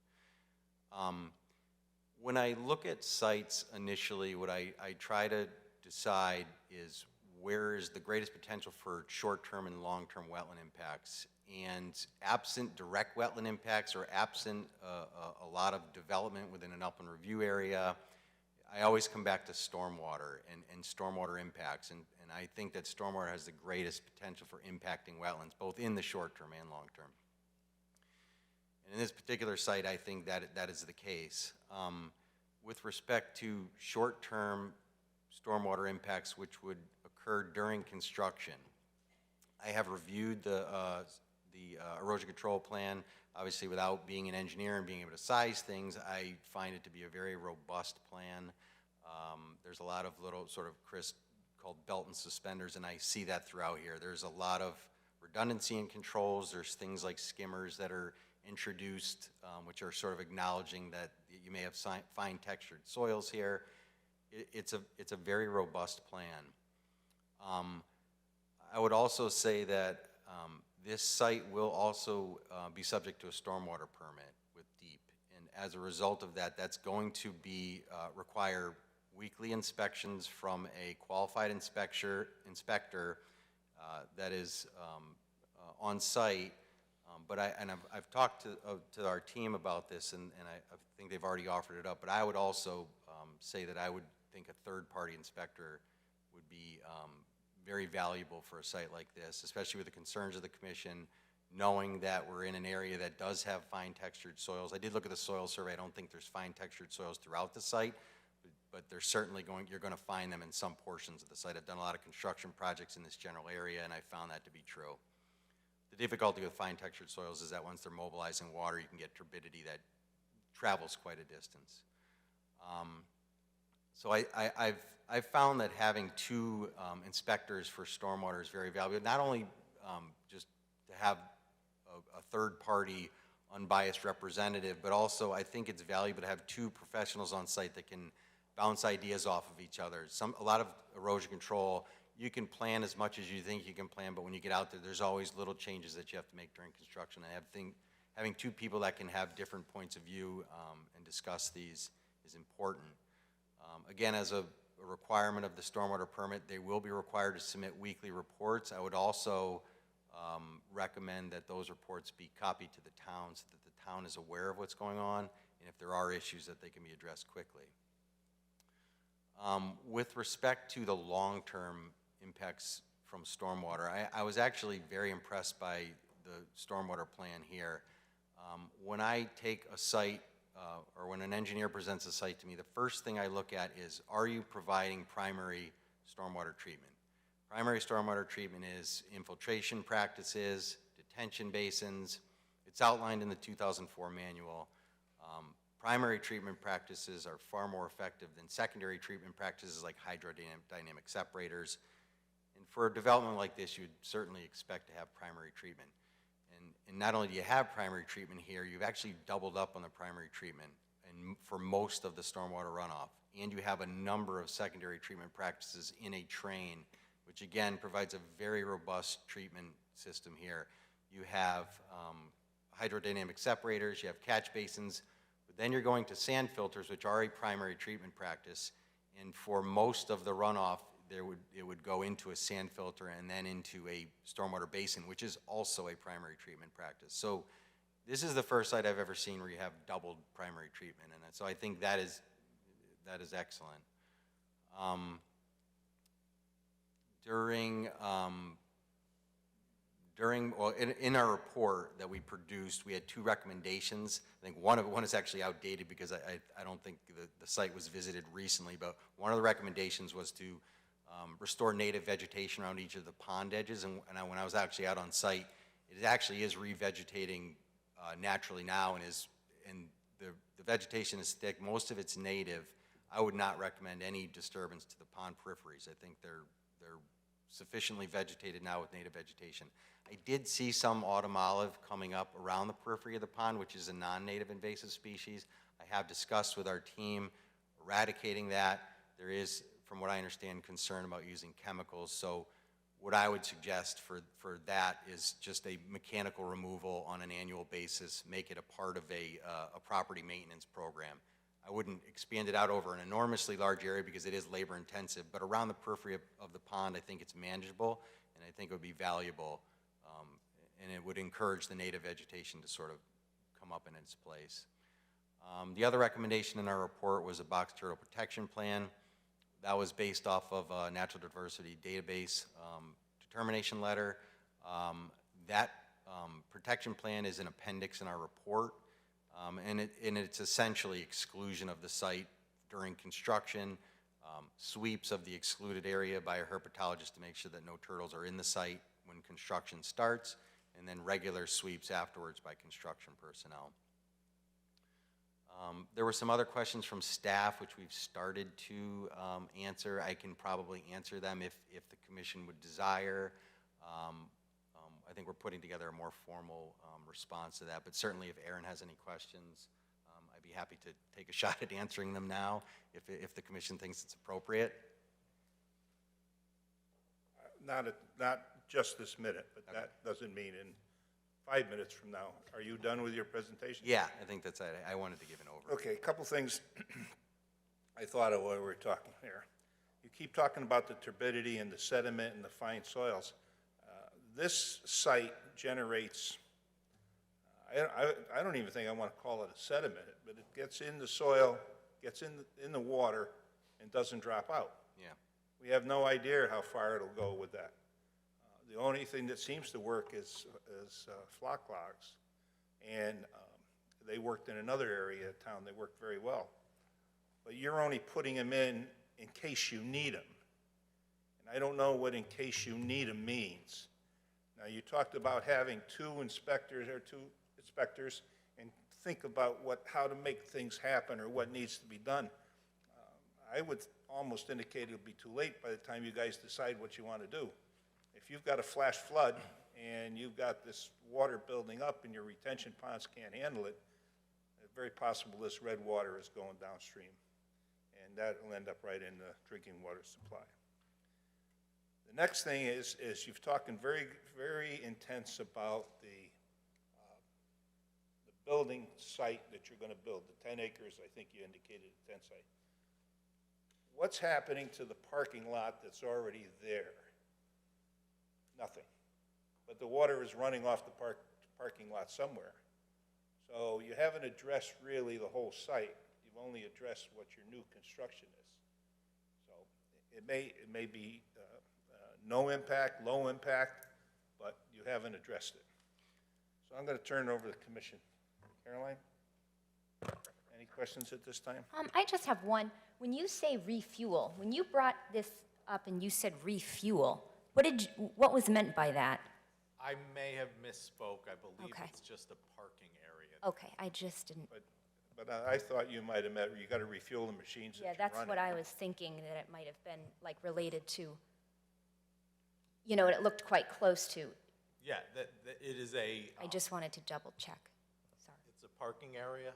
Speaker 12: When I look at sites initially, what I try to decide is where is the greatest potential for short-term and long-term wetland impacts. And absent direct wetland impacts or absent a lot of development within an upland review area, I always come back to stormwater and stormwater impacts. And I think that stormwater has the greatest potential for impacting wetlands, both in the short term and long term. And in this particular site, I think that is the case. With respect to short-term stormwater impacts which would occur during construction, I have reviewed the erosion control plan. Obviously, without being an engineer and being able to size things, I find it to be a very robust plan. There's a lot of little sort of crisp called belt and suspenders, and I see that throughout here. There's a lot of redundancy in controls. There's things like skimmers that are introduced, which are sort of acknowledging that you may have fine textured soils here. It's a very robust plan. I would also say that this site will also be subject to a stormwater permit with DEEP, and as a result of that, that's going to be require weekly inspections from a qualified inspector that is on site. But I've talked to our team about this, and I think they've already offered it up. But I would also say that I would think a third-party inspector would be very valuable for a site like this, especially with the concerns of the commission, knowing that we're in an area that does have fine textured soils. I did look at the soil survey. I don't think there's fine textured soils throughout the site, but there's certainly you're going to find them in some portions of the site. I've done a lot of construction projects in this general area, and I found that to be true. The difficulty with fine textured soils is that once they're mobilizing water, you can get turbidity that travels quite a distance. So I've found that having two inspectors for stormwater is very valuable, not only just to have a third-party unbiased representative, but also I think it's valuable to have two professionals on site that can bounce ideas off of each other. A lot of erosion control, you can plan as much as you think you can plan, but when you get out there, there's always little changes that you have to make during construction. Having two people that can have different points of view and discuss these is important. Again, as a requirement of the stormwater permit, they will be required to submit weekly reports. I would also recommend that those reports be copied to the town so that the town is aware of what's going on, and if there are issues, that they can be addressed quickly. With respect to the long-term impacts from stormwater, I was actually very impressed by the stormwater plan here. When I take a site, or when an engineer presents a site to me, the first thing I look at is, are you providing primary stormwater treatment? Primary stormwater treatment is infiltration practices, detention basins. It's outlined in the 2004 manual. Primary treatment practices are far more effective than secondary treatment practices like hydrodynamic separators. And for a development like this, you'd certainly expect to have primary treatment. And not only do you have primary treatment here, you've actually doubled up on the primary treatment and for most of the stormwater runoff. And you have a number of secondary treatment practices in a train, which again provides a very robust treatment system here. You have hydrodynamic separators, you have catch basins, but then you're going to sand filters, which are a primary treatment practice. And for most of the runoff, it would go into a sand filter and then into a stormwater basin, which is also a primary treatment practice. So this is the first site I've ever seen where you have doubled primary treatment, and so I think that is excellent. In our report that we produced, we had two recommendations. I think one is actually outdated because I don't think the site was visited recently, but one of the recommendations was to restore native vegetation around each of the pond edges, and when I was actually out on site, it actually is revegetating naturally now, and the vegetation is thick. Most of it's native. I would not recommend any disturbance to the pond peripheries. I think they're sufficiently vegetated now with native vegetation. I did see some autumn olive coming up around the periphery of the pond, which is a non-native invasive species. I have discussed with our team eradicating that. There is, from what I understand, concern about using chemicals. So what I would suggest for that is just a mechanical removal on an annual basis, make it a part of a property maintenance program. I wouldn't expand it out over an enormously large area because it is labor intensive, but around the periphery of the pond, I think it's manageable, and I think it would be valuable, and it would encourage the native vegetation to sort of come up in its place. The other recommendation in our report was a box turtle protection plan. That was based off of a natural diversity database determination letter. That protection plan is an appendix in our report, and it's essentially exclusion of the site during construction, sweeps of the excluded area by a herpetologist to make sure that no turtles are in the site when construction starts, and then regular sweeps afterwards by construction personnel. There were some other questions from staff which we've started to answer. I can probably answer them if the commission would desire. I think we're putting together a more formal response to that, but certainly if Aaron has any questions, I'd be happy to take a shot at answering them now if the commission thinks it's appropriate.
Speaker 1: Not just this minute, but that doesn't mean in 5 minutes from now. Are you done with your presentation?
Speaker 12: Yeah, I think that's it. I wanted to give an overview.
Speaker 1: Okay, a couple things I thought of while we were talking here. You keep talking about the turbidity and the sediment and the fine soils. This site generates, I don't even think I want to call it a sediment, but it gets in the soil, gets in the water, and doesn't drop out.
Speaker 12: Yeah.
Speaker 1: We have no idea how far it'll go with that. The only thing that seems to work is flock logs, and they worked in another area of town. They worked very well. But you're only putting them in case you need them. And I don't know what in case you need them means. Now, you talked about having two inspectors and think about how to make things happen or what needs to be done. I would almost indicate it'll be too late by the time you guys decide what you want to do. If you've got a flash flood and you've got this water building up and your retention ponds can't handle it, it's very possible this red water is going downstream, and that will end up right in the drinking water supply. The next thing is you've talking very, very intense about the building site that you're going to build, the 10 acres, I think you indicated a 10 site. What's happening to the parking lot that's already there? Nothing. But the water is running off the parking lot somewhere. So you haven't addressed really the whole site. You've only addressed what your new construction is. So it may be no impact, low impact, but you haven't addressed it. So I'm going to turn it over to the commission. Caroline? Any questions at this time?
Speaker 8: I just have one. When you say refuel, when you brought this up and you said refuel, what was meant by that?
Speaker 7: I may have misspoke. I believe
Speaker 8: Okay.
Speaker 7: it's just a parking area.
Speaker 8: Okay, I just didn't.
Speaker 1: But I thought you might have meant you got to refuel the machines that
Speaker 8: Yeah,
Speaker 1: you're
Speaker 8: that's
Speaker 1: running.
Speaker 8: what I was thinking, that it might have been like related to, you know, and it looked quite close to.
Speaker 7: Yeah, it is a.
Speaker 8: I just wanted to double check. Sorry.
Speaker 7: It's a parking area?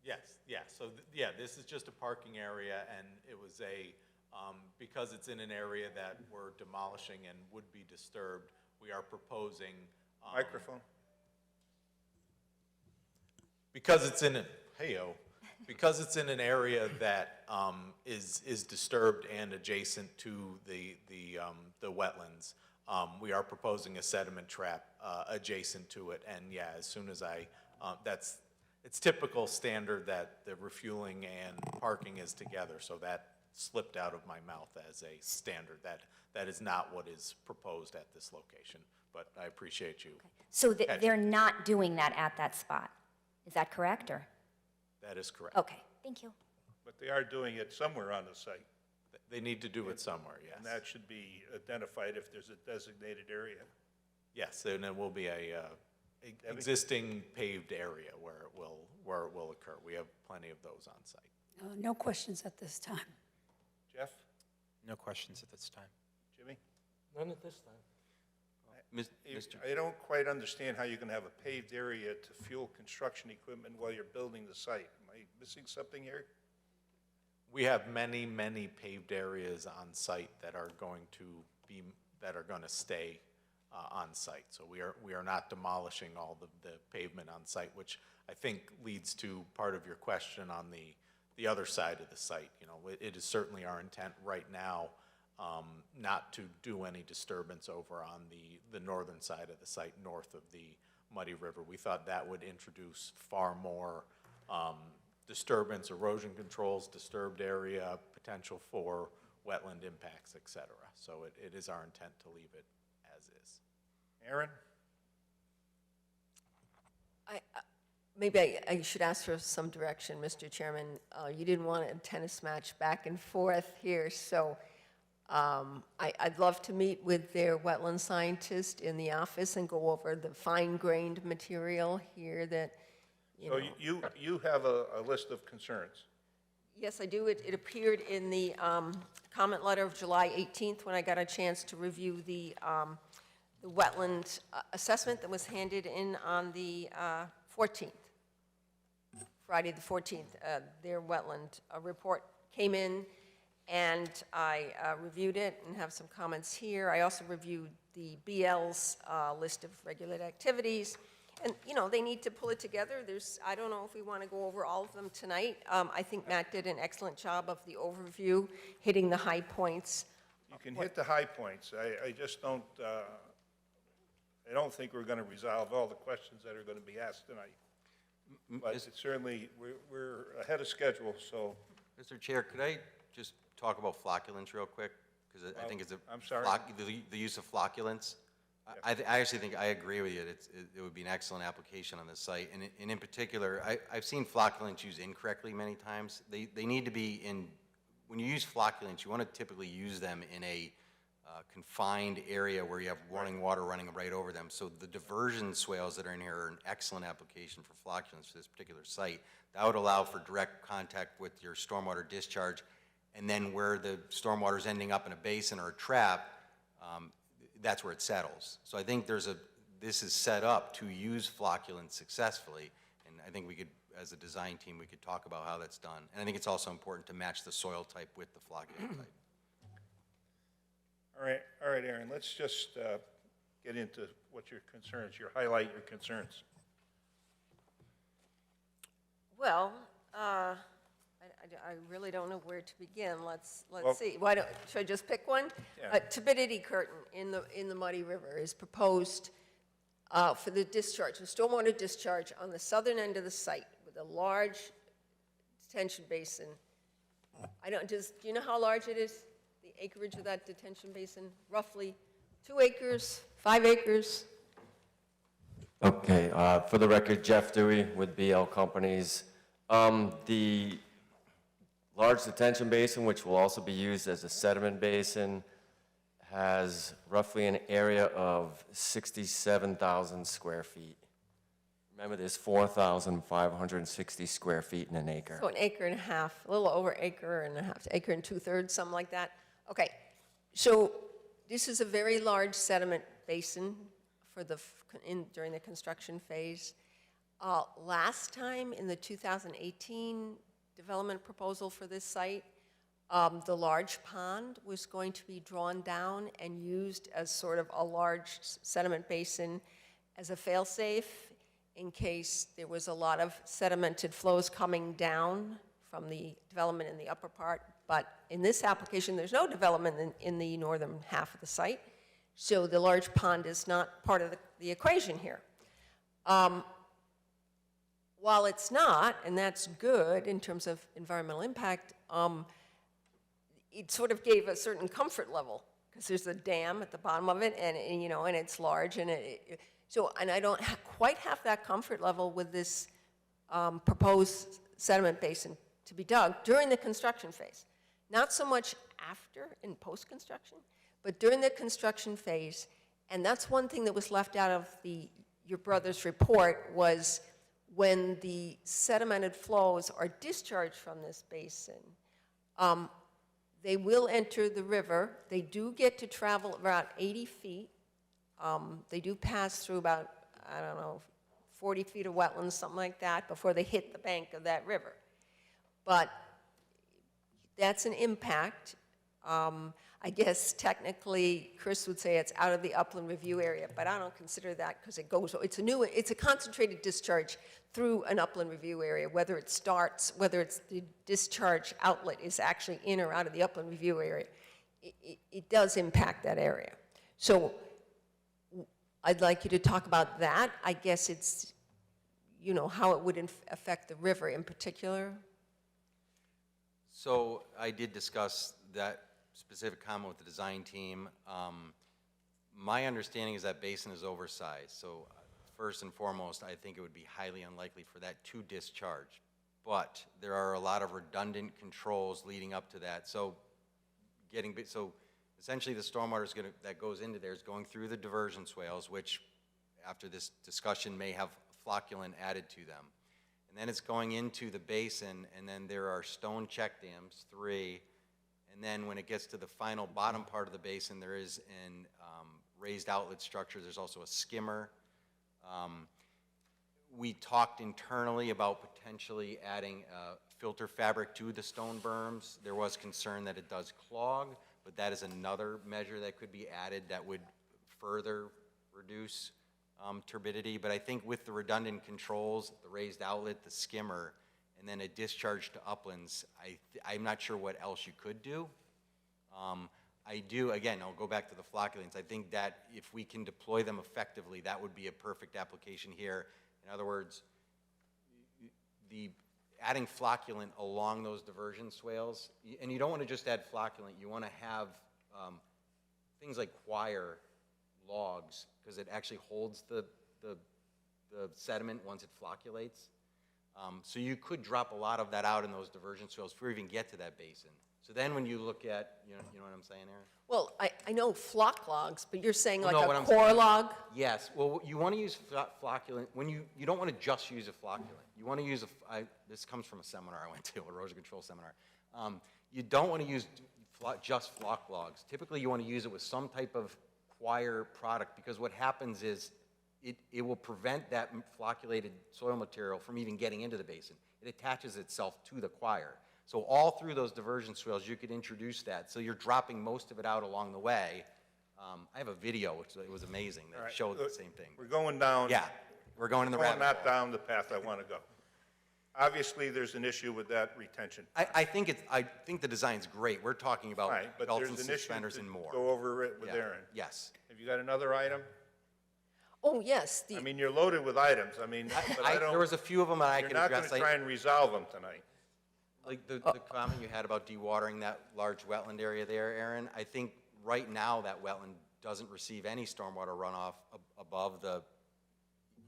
Speaker 7: Yes, yeah, so, yeah, this is just a parking area, and it was because it's in an area that we're demolishing and would be disturbed, we are proposing.
Speaker 1: Microphone?
Speaker 7: Because it's in because it's in an area that is disturbed and adjacent to the wetlands, we are proposing a sediment trap adjacent to it. And yeah, as soon as it's typical standard that the refueling and parking is together. So that slipped out of my mouth as a standard. That is not what is proposed at this location. But I appreciate you.
Speaker 8: Okay. So they're not doing that at that spot. Is that correct, or?
Speaker 7: That is correct.
Speaker 8: Okay, thank you.
Speaker 1: But they are doing it somewhere on the site.
Speaker 7: They need to do it somewhere, yes.
Speaker 1: And that should be identified if there's a designated area.
Speaker 7: Yes, and it will be a existing paved area where it will occur. We have plenty of those on site.
Speaker 3: No questions at this time.
Speaker 1: Jeff?
Speaker 4: No questions at this time.
Speaker 1: Jimmy?
Speaker 10: None at this time.
Speaker 1: I don't quite understand how you can have a paved area to fuel construction equipment while you're building the site. Am I missing something here?
Speaker 7: We have many, many paved areas on site that are going to stay on site. So we are not demolishing all the pavement on site, which I think leads to part of your question on the other side of the site. You know, it is certainly our intent right now not to do any disturbance over on the northern side of the site, north of the Muddy River. We thought that would introduce far more disturbance, erosion controls, disturbed area, potential for wetland impacts, et cetera. So it is our intent to leave it as is.
Speaker 1: Aaron?
Speaker 2: maybe I should ask for some direction, Mr. Chairman. You didn't want a tennis match back and forth here, so I'd love to meet with their wetland scientist in the office and go over the fine-grained material here that, you know.
Speaker 1: So you have a list of concerns.
Speaker 2: Yes, I do. It appeared in the comment letter of July 18th when I got a chance to review the wetland assessment that was handed in on the 14th, Friday the 14th. Their wetland report came in, and I reviewed it and have some comments here. I also reviewed the BL's list of regulated activities. And, you know, they need to pull it together. I don't know if we want to go over all of them tonight. I think Matt did an excellent job of the overview, hitting the high points.
Speaker 1: You can hit the high points. I just don't, I don't think we're going to resolve all the questions that are going to be asked tonight. But it's certainly, we're ahead of schedule, so.
Speaker 12: Mr. Chair, could I just talk about flocculants real quick? Because I think it's
Speaker 1: I'm sorry?
Speaker 12: the use of flocculants. I actually think I agree with you. It would be an excellent application on this site. And in particular, I've seen flocculants used incorrectly many times. They need to be when you use flocculants, you want to typically use them in a confined area where you have running water running right over them. So the diversion swales that are in here are an excellent application for flocculants for this particular site. That would allow for direct contact with your stormwater discharge, and then where the stormwater is ending up in a basin or a trap, that's where it settles. So I think this is set up to use flocculants successfully, and I think we could, as a design team, we could talk about how that's done. And I think it's also important to match the soil type with the flocculant type.
Speaker 1: All right, Aaron, let's just get into what your concerns, highlight your concerns.
Speaker 2: Well, I really don't know where to begin. Let's
Speaker 1: Well-
Speaker 2: see. Should I just pick one?
Speaker 1: Yeah.
Speaker 2: Turbidity curtain in the Muddy River is proposed for the discharge, the stormwater discharge on the southern end of the site with a large detention basin. Do you know how large it is? The acreage of that detention basin? Roughly 2 acres, 5 acres?
Speaker 9: Okay, for the record, Jeff Dewey with BL Companies. The large detention basin, which will also be used as a sediment basin, has roughly an area of 67,000 square feet. Remember, there's 4,560 square feet in an acre.
Speaker 2: So an acre and a half, a little over acre and a half, acre and 2/3, something like that. Okay, so this is a very large sediment basin for during the construction phase. Last time in the 2018 development proposal for this site, the large pond was going to be drawn down and used as sort of a large sediment basin as a fail-safe in case there was a lot of sedimented flows coming down from the development in the upper part. But in this application, there's no development in the northern half of the site, so the large pond is not part of the equation here. While it's not, and that's good in terms of environmental impact, it sort of gave a certain comfort level because there's a dam at the bottom of it, and you know, and it's large, and and I don't quite have that comfort level with this proposed sediment basin to be dug during the construction phase. Not so much after in post-construction, but during the construction phase, and that's one thing that was left out of your brother's report was when the sedimented flows are discharged from this basin, they will enter the river. They do get to travel about 80 feet. They do pass through about, 40 feet of wetlands, something like that, before they hit the bank of that river. But that's an impact. I guess technically, Chris would say it's out of the upland review area, but I don't consider that because it's a concentrated discharge through an upland review area, whether it's the discharge outlet is actually in or out of the upland review area. It does impact that area. So I'd like you to talk about that. I guess it's, how it would affect the river in particular.
Speaker 12: So I did discuss that specific comment with the design team. My understanding is that basin is oversized. So first and foremost, I think it would be highly unlikely for that to discharge. But there are a lot of redundant controls leading up to that. So essentially the stormwater that goes into there is going through the diversion swales, which after this discussion may have flocculant added to them. And then it's going into the basin, and then there are stone check dams, 3. And then when it gets to the final bottom part of the basin, there is an raised outlet structure. There's also a skimmer. We talked internally about potentially adding filter fabric to the stone berms. There was concern that it does clog, but that is another measure that could be added that would further reduce turbidity. But I think with the redundant controls, the raised outlet, the skimmer, and then a discharge to uplands, I'm not sure what else you could do. Again, I'll go back to the flocculants. I think that if we can deploy them effectively, that would be a perfect application here. In other words, adding flocculant along those diversion swales, and you don't want to just add flocculant, you want to have things like wire logs, because it actually holds the sediment once it flocculates. So you could drop a lot of that out in those diversion swales before you even get to that basin. So then when you look at, you know what I'm saying, Aaron?
Speaker 2: Well, I know flock logs, but you're saying like
Speaker 12: No,
Speaker 2: a
Speaker 12: what I'm
Speaker 2: core
Speaker 12: saying-
Speaker 2: log?
Speaker 12: Yes, well, you want to use flocculant, when you don't want to just use a flocculant. You want to use this comes from a seminar I went to, erosion control seminar. You don't want to use just flock logs. Typically, you want to use it with some type of wire product, because what happens is it will prevent that flocculated soil material from even getting into the basin. It attaches itself to the choir. So all through those diversion swales, you could introduce that. So you're dropping most of it out along the way. I have a video, which it was amazing, that
Speaker 1: All right,
Speaker 12: showed the same thing.
Speaker 1: We're going down.
Speaker 12: Yeah, we're going in the
Speaker 1: Going
Speaker 12: rabbit
Speaker 1: not
Speaker 12: hole.
Speaker 1: down the path I want to go. Obviously, there's an issue with that retention.
Speaker 12: I think the design's great. We're talking about
Speaker 1: Right, but
Speaker 12: belts
Speaker 1: there's
Speaker 12: and
Speaker 1: an issue
Speaker 12: suspenders
Speaker 1: to
Speaker 12: and more.
Speaker 1: go over it with
Speaker 12: Yeah.
Speaker 1: Aaron.
Speaker 12: Yes.
Speaker 1: Have you got another item?
Speaker 2: Oh, yes,
Speaker 1: I mean, you're loaded with items. I mean, but I don't.
Speaker 12: There was a few of them that I
Speaker 1: You're
Speaker 12: could
Speaker 1: not going
Speaker 12: address.
Speaker 1: to try and resolve them tonight.
Speaker 12: Like the comment you had about dewatering that large wetland area there, Aaron, I think right now that wetland doesn't receive any stormwater runoff above the,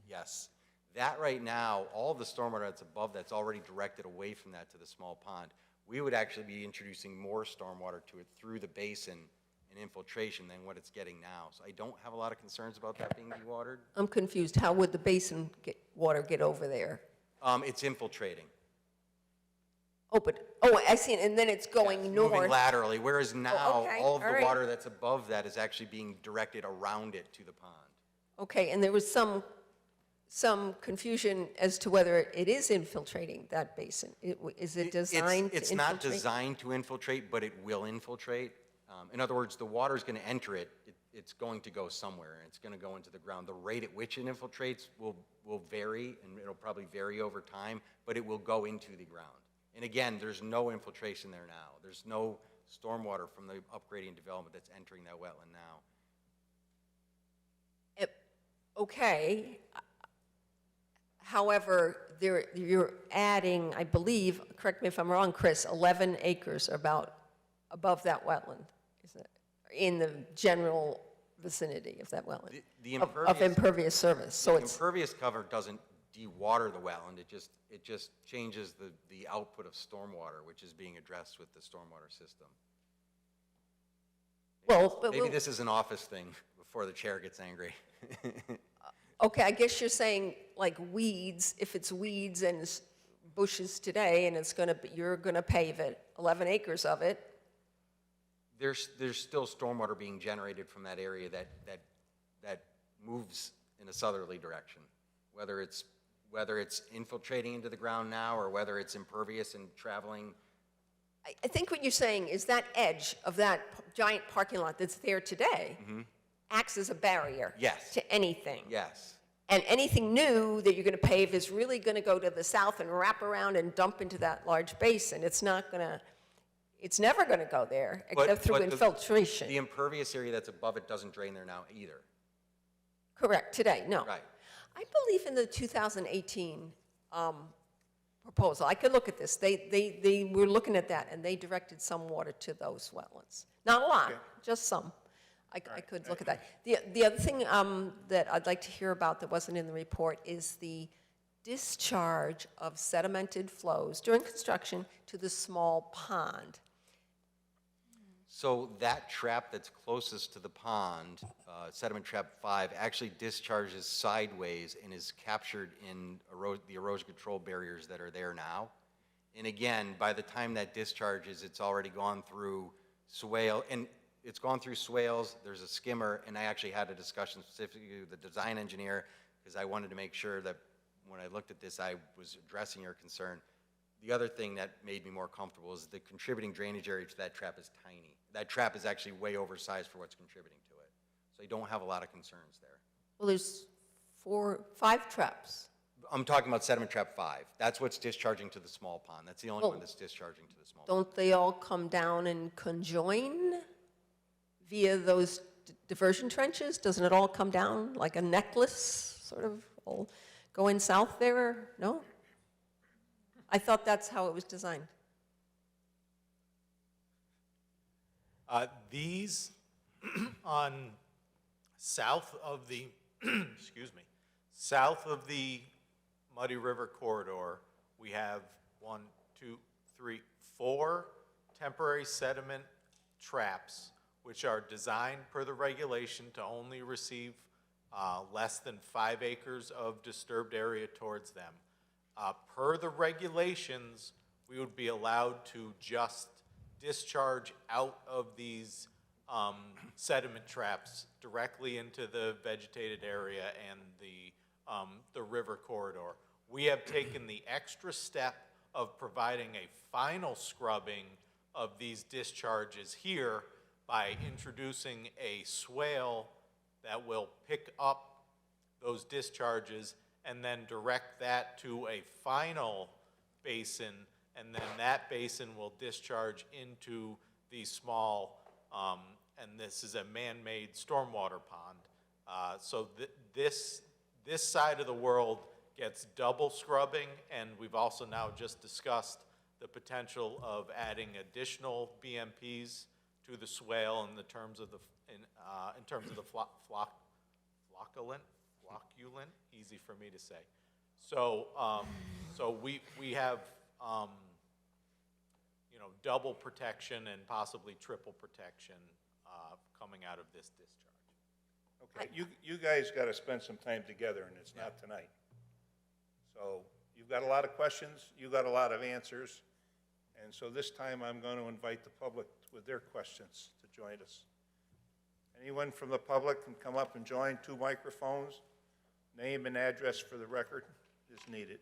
Speaker 12: yes. That right now, all of the stormwater that's above that's already directed away from that to the small pond. We would actually be introducing more stormwater to it through the basin and infiltration than what it's getting now. So I don't have a lot of concerns about that being dewatered.
Speaker 2: I'm confused. How would the basin water get over there?
Speaker 12: It's infiltrating.
Speaker 2: I see, and then it's going north.
Speaker 12: Moving laterally, whereas now,
Speaker 2: okay,
Speaker 12: all of the
Speaker 2: all right.
Speaker 12: water that's above that is actually being directed around it to the pond.
Speaker 2: Okay, and there was some confusion as to whether it is infiltrating that basin. Is it designed to infiltrate?
Speaker 12: It's not designed to infiltrate, but it will infiltrate. In other words, the water's going to enter it, it's going to go somewhere, and it's going to go into the ground. The rate at which it infiltrates will vary, and it'll probably vary over time, but it will go into the ground. And again, there's no infiltration there now. There's no stormwater from the upgrading and development that's entering that wetland now.
Speaker 2: Okay. However, you're adding, I believe, correct me if I'm wrong, Chris, 11 acres about above that wetland, is it? In the general vicinity of that wetland, of impervious surface. So
Speaker 12: The
Speaker 2: it's
Speaker 12: impervious cover doesn't dewater the wetland, it just changes the output of stormwater, which is being addressed with the stormwater system.
Speaker 2: well, but
Speaker 12: Maybe this is an office thing before the chair gets angry.
Speaker 2: okay. I guess you're saying like weeds. If it's weeds and bushes today, and you're gonna pave it, 11 acres of it.
Speaker 12: There's still stormwater being generated from that area that moves in a southerly direction, whether it's infiltrating into the ground now or whether it's impervious and traveling.
Speaker 2: I think what you're saying is that edge of that giant parking lot that's there today acts as a barrier
Speaker 12: Yes.
Speaker 2: to anything.
Speaker 12: Yes.
Speaker 2: And anything new that you're going to pave is really going to go to the south and wrap around and dump into that large basin. It's never going to go there except through infiltration.
Speaker 12: The impervious area that's above it doesn't drain there now either.
Speaker 2: Correct, today, no.
Speaker 12: Right.
Speaker 2: I believe in the 2018 proposal. I could look at this. They were looking at that, and they directed some water to those wetlands. Not a lot, just some. I could look at that. The other thing that I'd like to hear about that wasn't in the report is the discharge of sedimented flows during construction to the small pond.
Speaker 12: So that trap that's closest to the pond, sediment trap 5, actually discharges sideways and is captured in the erosion control barriers that are there now. And again, by the time that discharges, it's already gone through swale, and it's gone through swales, there's a skimmer, and I actually had a discussion specifically with the design engineer, because I wanted to make sure that when I looked at this, I was addressing your concern. The other thing that made me more comfortable is the contributing drainage area to that trap is tiny. That trap is actually way oversized for what's contributing to it. So you don't have a lot of concerns there.
Speaker 2: Well, there's 5 traps.
Speaker 12: I'm talking about sediment trap 5. That's what's discharging to the small pond. That's the only one that's discharging to the small pond.
Speaker 2: Don't they all come down and conjoin via those diversion trenches? Doesn't it all come down like a necklace, sort of, all going south there? No? I thought that's how it was designed.
Speaker 7: These on south of the, excuse me, south of the Muddy River corridor, we have 1, 2, 3, 4 temporary sediment traps, which are designed per the regulation to only receive less than 5 acres of disturbed area towards them. Per the regulations, we would be allowed to just discharge out of these sediment traps directly into the vegetated area and the river corridor. We have taken the extra step of providing a final scrubbing of these discharges here by introducing a swale that will pick up those discharges and then direct that to a final basin, and then that basin will discharge into the small, and this is a man-made stormwater pond. So this side of the world gets double scrubbing, and we've also now just discussed the potential of adding additional BMPs to the swale in the terms of the flocculent, easy for me to say. So so we have double protection and possibly triple protection coming out of this discharge.
Speaker 1: Okay, you guys got to spend some time together, and it's not tonight. So you've got a lot of questions, you've got a lot of answers, and so this time I'm going to invite the public with their questions to join us. Anyone from the public can come up and join. 2 microphones. Name and address for the record is needed.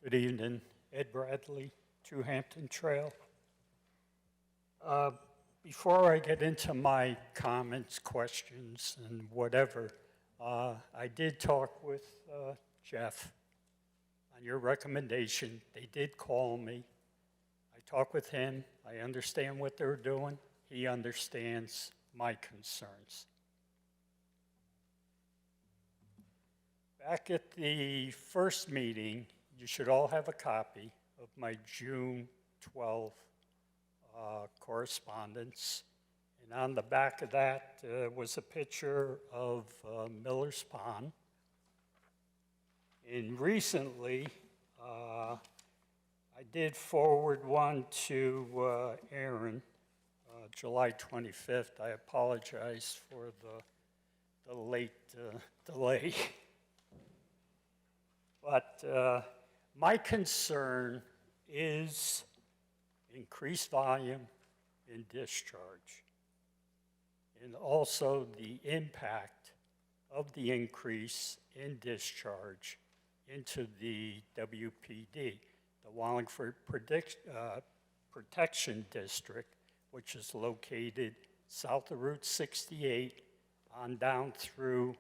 Speaker 13: Good evening, Ed Bradley, True Hampton Trail. Before I get into my comments, questions, and whatever, I did talk with Jeff on your recommendation. They did call me. I talked with him. I understand what they're doing. He understands my concerns. Back at the first meeting, you should all have a copy of my June 12 correspondence. And on the back of that was a picture of Miller's Pond. And recently, I did forward one to Aaron, July 25th. I apologize for the late delay. But my concern is increased volume in discharge, and also the impact of the increase in discharge into the WPD, the Wallingford Protection District, which is located south of Route 68 on down through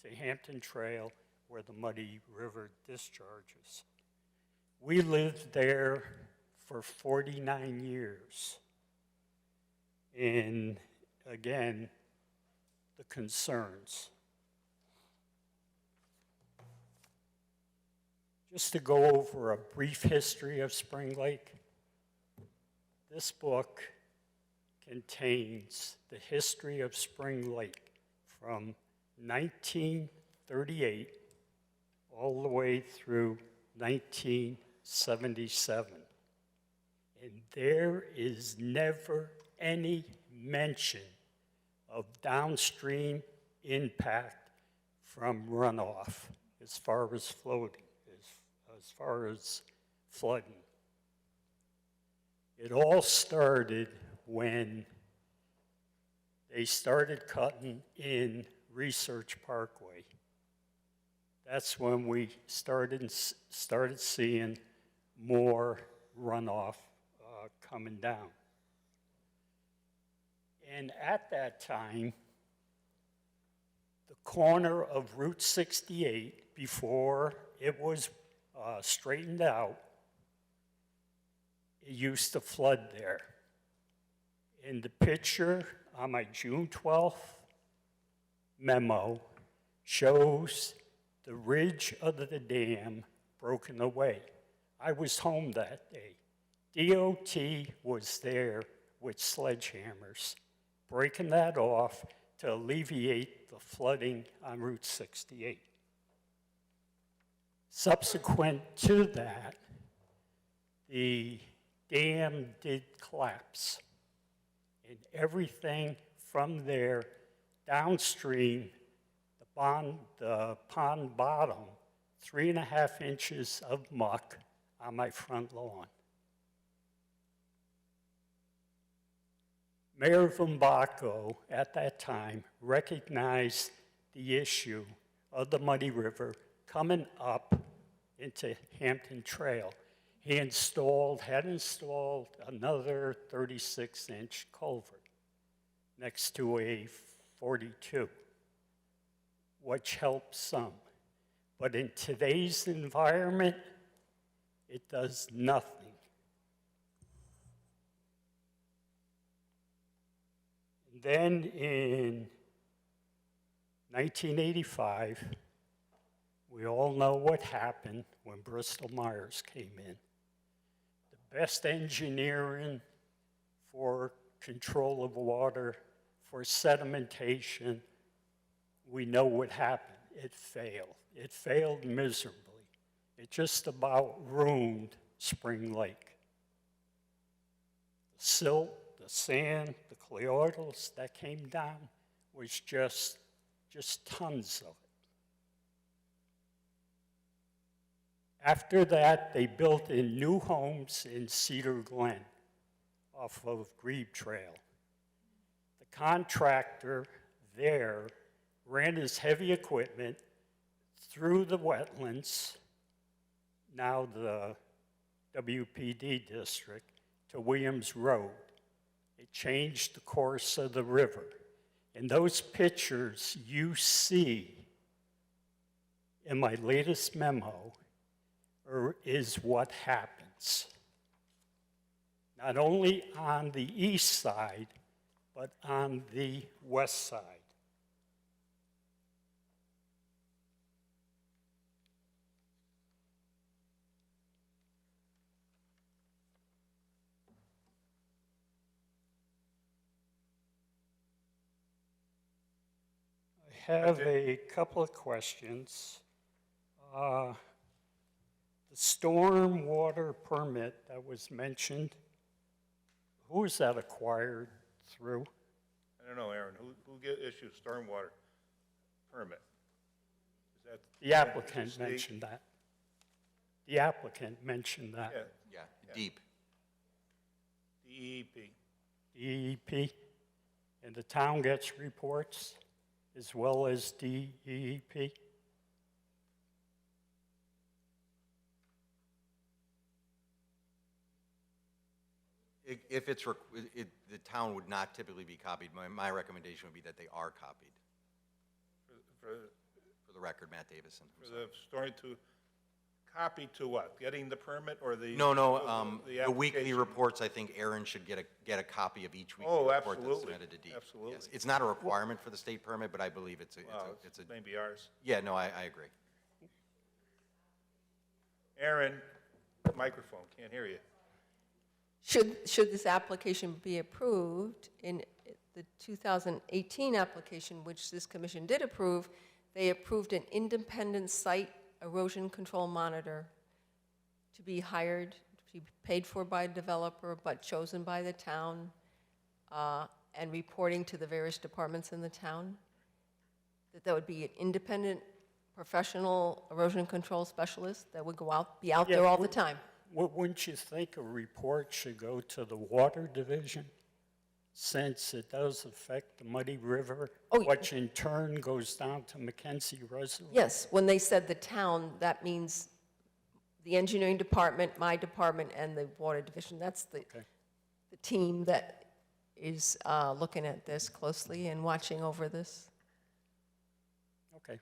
Speaker 13: to Hampton Trail, where the Muddy River discharges. We lived there for 49 years. And again, the concerns. Just to go over a brief history of Spring Lake, this book contains the history of Spring Lake from 1938 all the way through 1977. And there is never any mention of downstream impact from runoff as far as floating, as far as flooding. It all started when they started cutting in Research Parkway. That's when we started seeing more runoff coming down. And at that time, the corner of Route 68, before it was straightened out, it used to flood there. In the picture on my June 12th memo shows the ridge of the dam broken away. I was home that day. DOT was there with sledgehammers, breaking that off to alleviate the flooding on Route 68. Subsequent to that, the dam did collapse, and everything from there downstream, the pond bottom, 3.5 inches of muck on my front lawn. Mayor Vumbaco at that time recognized the issue of the Muddy River coming up into Hampton Trail. He had installed another 36-inch culvert next to a 42, which helps some. But in today's environment, it does nothing. Then in 1985, we all know what happened when Bristol Myers came in. The best engineering for control of water, for sedimentation, we know what happened. It failed. It failed miserably. It just about ruined Spring Lake. The silt, the sand, the colloidals that came down was just tons of it. After that, they built in new homes in Cedar Glen off of Grebe Trail. The contractor there ran his heavy equipment through the wetlands, now the WPD district, to Williams Road. It changed the course of the river. And those pictures you see in my latest memo is what happens. Not only on the east side, but on the west side. I have a couple of questions. The storm water permit that was mentioned, who is that acquired through?
Speaker 1: I don't know, Aaron, who issues stormwater permit? Is that?
Speaker 13: The applicant mentioned that. The applicant mentioned that.
Speaker 1: Yeah,
Speaker 12: Yeah, deep.
Speaker 1: DEP.
Speaker 13: DEP, and the town gets reports as well as DEP.
Speaker 12: If it's, the town would not typically be copied. My recommendation would be that they are copied. For the record, Matt Davison.
Speaker 1: For the story to, copy to what? Getting the permit or the?
Speaker 12: No,
Speaker 1: the
Speaker 12: the weekly
Speaker 1: application?
Speaker 12: reports, I think Aaron should get a copy of each weekly
Speaker 1: Oh,
Speaker 12: report that's
Speaker 1: absolutely.
Speaker 12: submitted to DEP.
Speaker 1: Absolutely.
Speaker 12: Yes. It's not a requirement for the state permit, but I believe it's a,
Speaker 1: Well,
Speaker 12: it's a,
Speaker 1: maybe ours.
Speaker 12: yeah, no, I agree.
Speaker 1: Aaron, microphone, can't hear you.
Speaker 2: Should this application be approved, in the 2018 application, which this commission did approve, they approved an independent site erosion control monitor to be hired, to be paid for by a developer, but chosen by the town, and reporting to the various departments in the town. That would be an independent, professional erosion control specialist that would go out, be out there all the time.
Speaker 13: Wouldn't you think a report should go to the Water Division, since it does affect the Muddy River,
Speaker 2: Oh,
Speaker 13: which in turn goes down to Mackenzie Reservoir?
Speaker 2: Yes, when they said the town, that means the engineering department, my department, and the water division. That's the team that is looking at this closely and watching over this.
Speaker 13: Okay.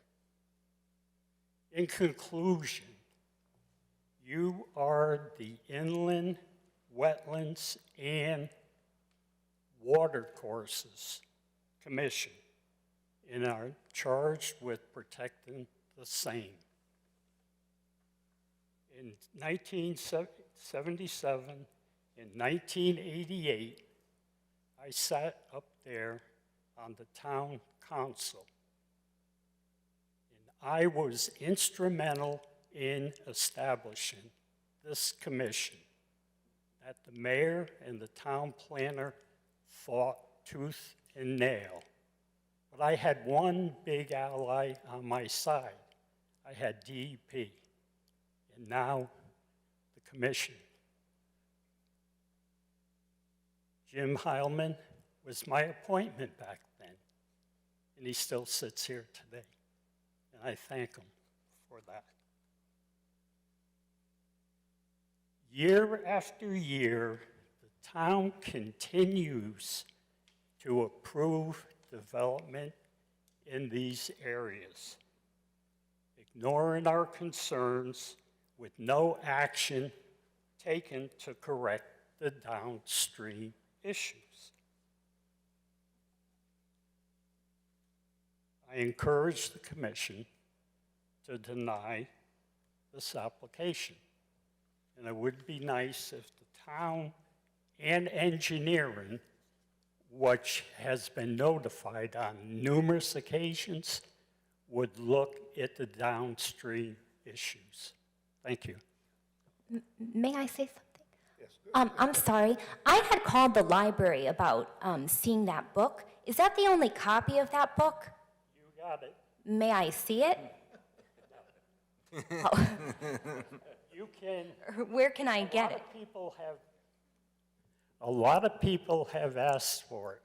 Speaker 13: In conclusion, you are the Inland, Wetlands, and Watercourses Commission and are charged with protecting the same. In 1977 and 1988, I sat up there on the town council. And I was instrumental in establishing this commission that the mayor and the town planner fought tooth and nail. But I had one big ally on my side. I had DEP, and now the commission. Jim Heilman was my appointment back then, and he still sits here today, and I thank him for that. Year after year, the town continues to approve development in these areas, ignoring our concerns with no action taken to correct the downstream issues. I encourage the commission to deny this application. And it would be nice if the town and engineering, which has been notified on numerous occasions, would look at the downstream issues. Thank you.
Speaker 8: May I say something? I'm sorry. I had called the library about seeing that book. Is that the only copy of that book?
Speaker 13: You got it.
Speaker 8: May I see it? Oh.
Speaker 13: You can.
Speaker 8: Where can I get it?
Speaker 13: A lot of people have asked for it.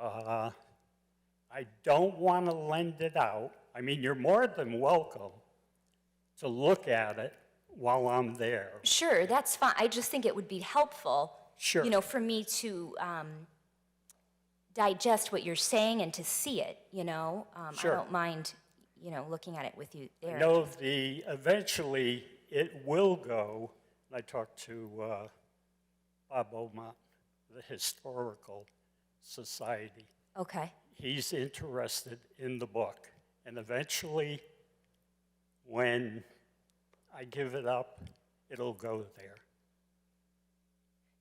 Speaker 13: I don't want to lend it out. I mean, you're more than welcome to look at it while I'm there.
Speaker 8: Sure, that's fine. I just think it would be helpful,
Speaker 13: Sure.
Speaker 8: you know, for me to digest what you're saying and to see it, you know.
Speaker 13: Sure.
Speaker 8: I don't mind, you know, looking at it with you there.
Speaker 13: No, eventually it will go. I talked to Bob Beaumont, the Historical Society.
Speaker 8: Okay.
Speaker 13: He's interested in the book. And eventually, when I give it up, it'll go there.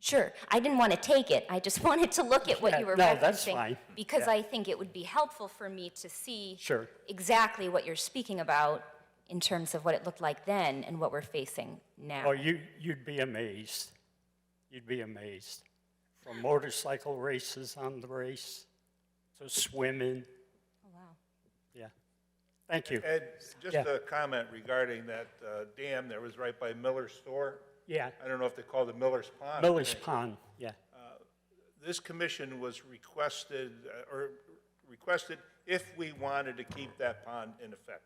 Speaker 8: Sure. I didn't want to take it. I just wanted to look at what you were
Speaker 13: no,
Speaker 8: referencing.
Speaker 13: that's fine.
Speaker 8: Because
Speaker 13: Yeah.
Speaker 8: I think it would be helpful for me to see
Speaker 13: Sure.
Speaker 8: exactly what you're speaking about in terms of what it looked like then and what we're facing now.
Speaker 13: Oh, you'd be amazed. You'd be amazed. From motorcycle races on the race to swimming.
Speaker 8: Oh, wow.
Speaker 13: Yeah. Thank you.
Speaker 1: Ed, just
Speaker 13: Yeah.
Speaker 1: a comment regarding that dam that was right by Miller's store.
Speaker 13: Yeah.
Speaker 1: I don't know if they call it Miller's Pond.
Speaker 13: Miller's Pond, yeah.
Speaker 1: This commission was requested if we wanted to keep that pond in effect.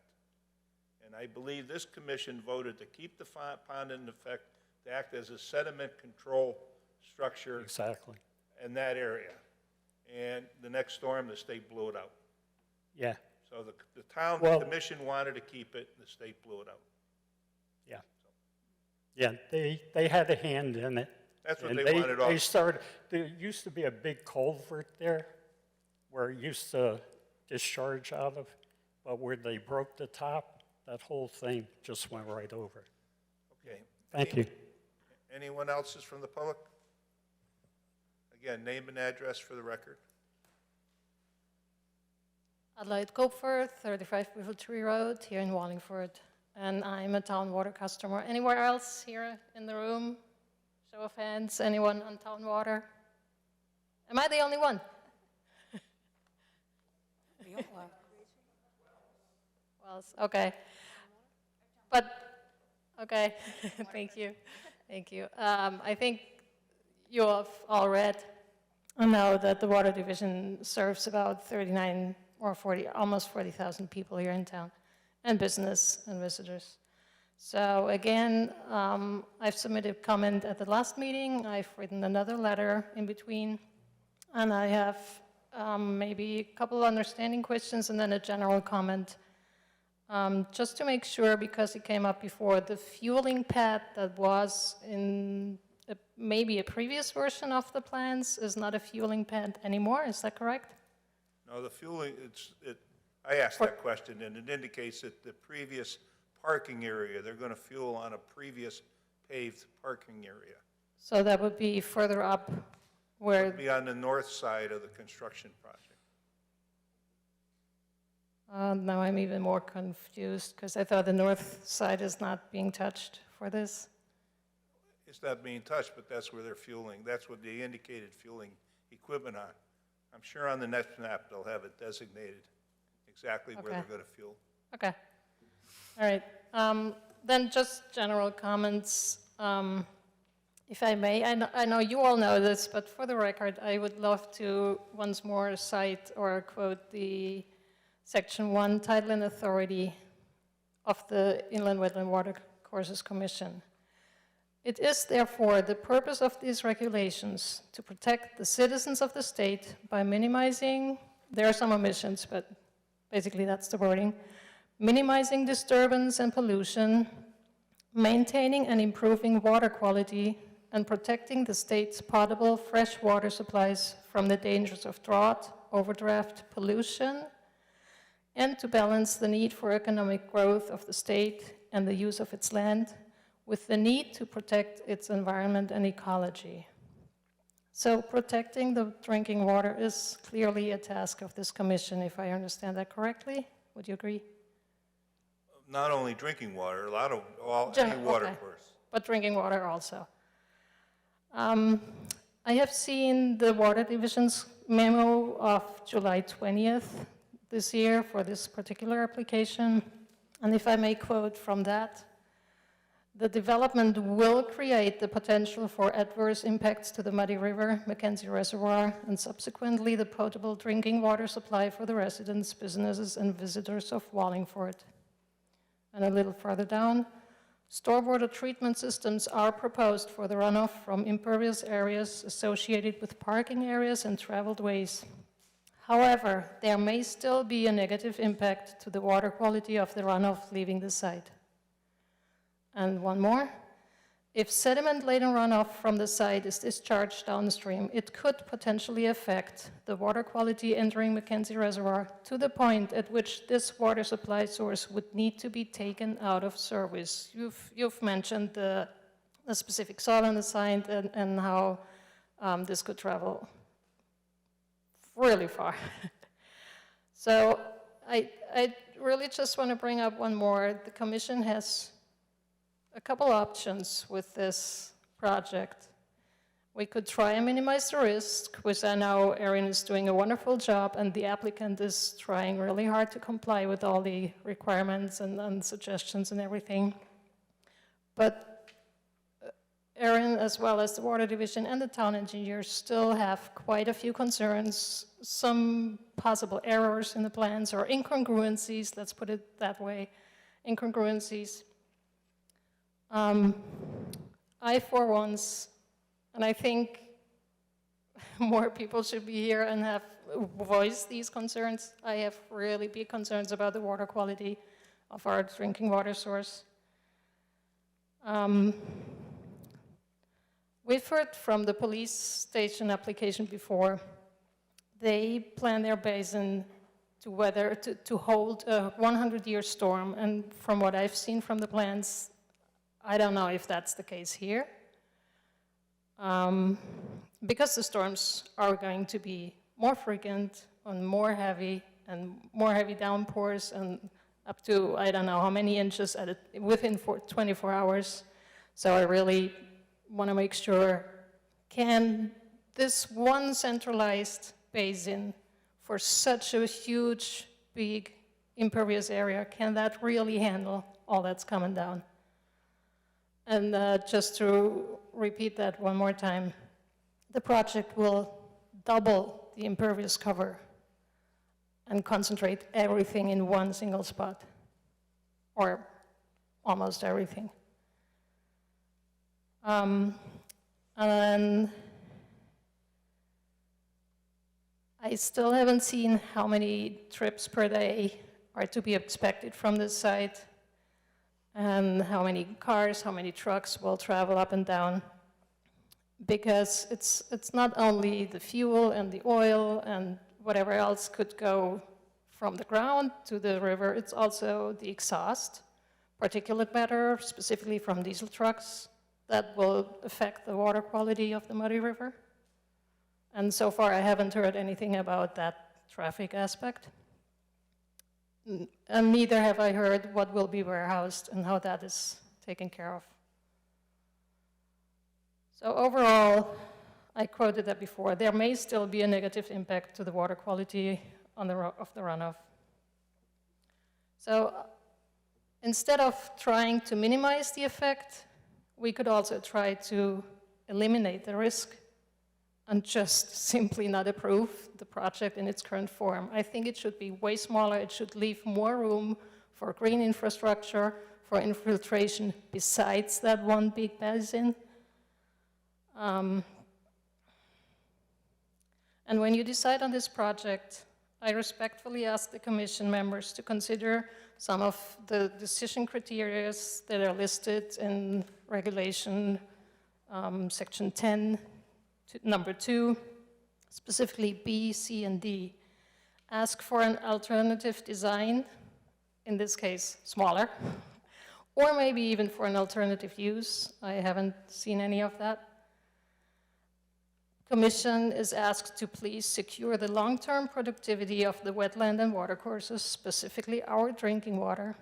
Speaker 1: And I believe this commission voted to keep the pond in effect, to act as a sediment control structure
Speaker 13: Exactly.
Speaker 1: in that area. And the next storm, the state blew it out.
Speaker 13: Yeah.
Speaker 1: So the town,
Speaker 13: Well-
Speaker 1: the commission wanted to keep it, the state blew it out.
Speaker 13: Yeah. Yeah, they had a hand in it.
Speaker 1: That's what
Speaker 13: And
Speaker 1: they wanted all-
Speaker 13: They started, there used to be a big culvert there where it used to discharge out of, but where they broke the top, that whole thing just went right over.
Speaker 1: Okay.
Speaker 13: Thank you.
Speaker 1: Anyone else is from the public? Again, name and address for the record.
Speaker 14: Adelaide Koopfer, 35 Beaver Tree Road, here in Wallingford. And I'm a town water customer. Anywhere else here in the room? Show of hands, anyone on town water? Am I the only one? Well, okay. But, okay, thank you. Thank you. I think you have all read and know that the Water Division serves about 39 or 40, almost 40,000 people here in town, and business and visitors. So again, I've submitted comment at the last meeting. I've written another letter in between, and I have maybe a couple of understanding questions and then a general comment. Just to make sure, because it came up before, the fueling pad that was in maybe a previous version of the plans is not a fueling pad anymore, is that correct?
Speaker 1: No, the fueling, I asked that question, and it indicates that the previous parking area, they're going to fuel on a previous paved parking area.
Speaker 14: So that would be further up where...
Speaker 1: It would be on the north side of the construction project.
Speaker 14: Now I'm even more confused, because I thought the north side is not being touched for this.
Speaker 1: It's not being touched, but that's where they're fueling. That's what they indicated fueling equipment on. I'm sure on the next map they'll have it designated exactly where they're going to fuel.
Speaker 14: Okay. All right. Then just general comments, if I may. I know you all know this, but for the record, I would love to once more cite or quote the Section 1 Title and Authority of the Inland Wetland Watercourses Commission. It is, therefore, the purpose of these regulations to protect the citizens of the state by minimizing, there are some omissions, but basically that's the wording, minimizing disturbance and pollution, maintaining and improving water quality, and protecting the state's potable fresh water supplies from the dangers of drought, overdraft, pollution, and to balance the need for economic growth of the state and the use of its land with the need to protect its environment and ecology. So protecting the drinking water is clearly a task of this commission, if I understand that correctly. Would you agree?
Speaker 1: Not only drinking water, a lot of, any water course.
Speaker 14: But drinking water also. I have seen the Water Division's memo of July 20th this year for this particular application. And if I may quote from that, the development will create the potential for adverse impacts to the Muddy River, Mackenzie Reservoir, and subsequently the potable drinking water supply for the residents, businesses, and visitors of Wallingford. And a little further down, stormwater treatment systems are proposed for the runoff from impervious areas associated with parking areas and traveled ways. However, there may still be a negative impact to the water quality of the runoff leaving the site. And one more. If sediment-laden runoff from the site is discharged downstream, it could potentially affect the water quality entering Mackenzie Reservoir to the point at which this water supply source would need to be taken out of service. You've mentioned the specific soil on the site and how this could travel really far. So I really just want to bring up one more. The Commission has a couple options with this project. We could try and minimize the risk, which I know Erin is doing a wonderful job, and the applicant is trying really hard to comply with all the requirements and suggestions and everything. But Erin, as well as the Water Division and the town engineers, still have quite a few concerns, some possible errors in the plans or incongruencies, let's put it that way, incongruencies. I, for once, and I think more people should be here and have voiced these concerns. I have really big concerns about the water quality of our drinking water source. We've heard from the police station application before. They plan their basin to hold a 100-year storm, and from what I've seen from the plans, I don't know if that's the case here. Because the storms are going to be more frequent and more heavy downpours and up to, I don't know how many inches within 24 hours. So I really want to make sure, can this one centralized basin for such a huge, big, impervious area, can that really handle all that's coming down? And just to repeat that one more time, the project will double the impervious cover and concentrate everything in one single spot, or almost everything. And then I still haven't seen how many trips per day are to be expected from this site, and how many cars, how many trucks will travel up and down. Because it's not only the fuel and the oil and whatever else could go from the ground to the river, it's also the exhaust, particulate matter, specifically from diesel trucks, that will affect the water quality of the Muddy River. And so far, I haven't heard anything about that traffic aspect. And neither have I heard what will be warehoused and how that is taken care of. So overall, I quoted that before, there may still be a negative impact to the water quality of the runoff. So instead of trying to minimize the effect, we could also try to eliminate the risk and just simply not approve the project in its current form. I think it should be way smaller. It should leave more room for green infrastructure, for infiltration besides that one big basin. And when you decide on this project, I respectfully ask the Commission members to consider some of the decision criteria that are listed in Regulation Section 10, number 2, specifically B, C, and D. Ask for an alternative design, in this case, smaller, or maybe even for an alternative use. I haven't seen any of that. Commission is asked to please secure the long-term productivity of the wetland and watercourses, specifically our drinking water,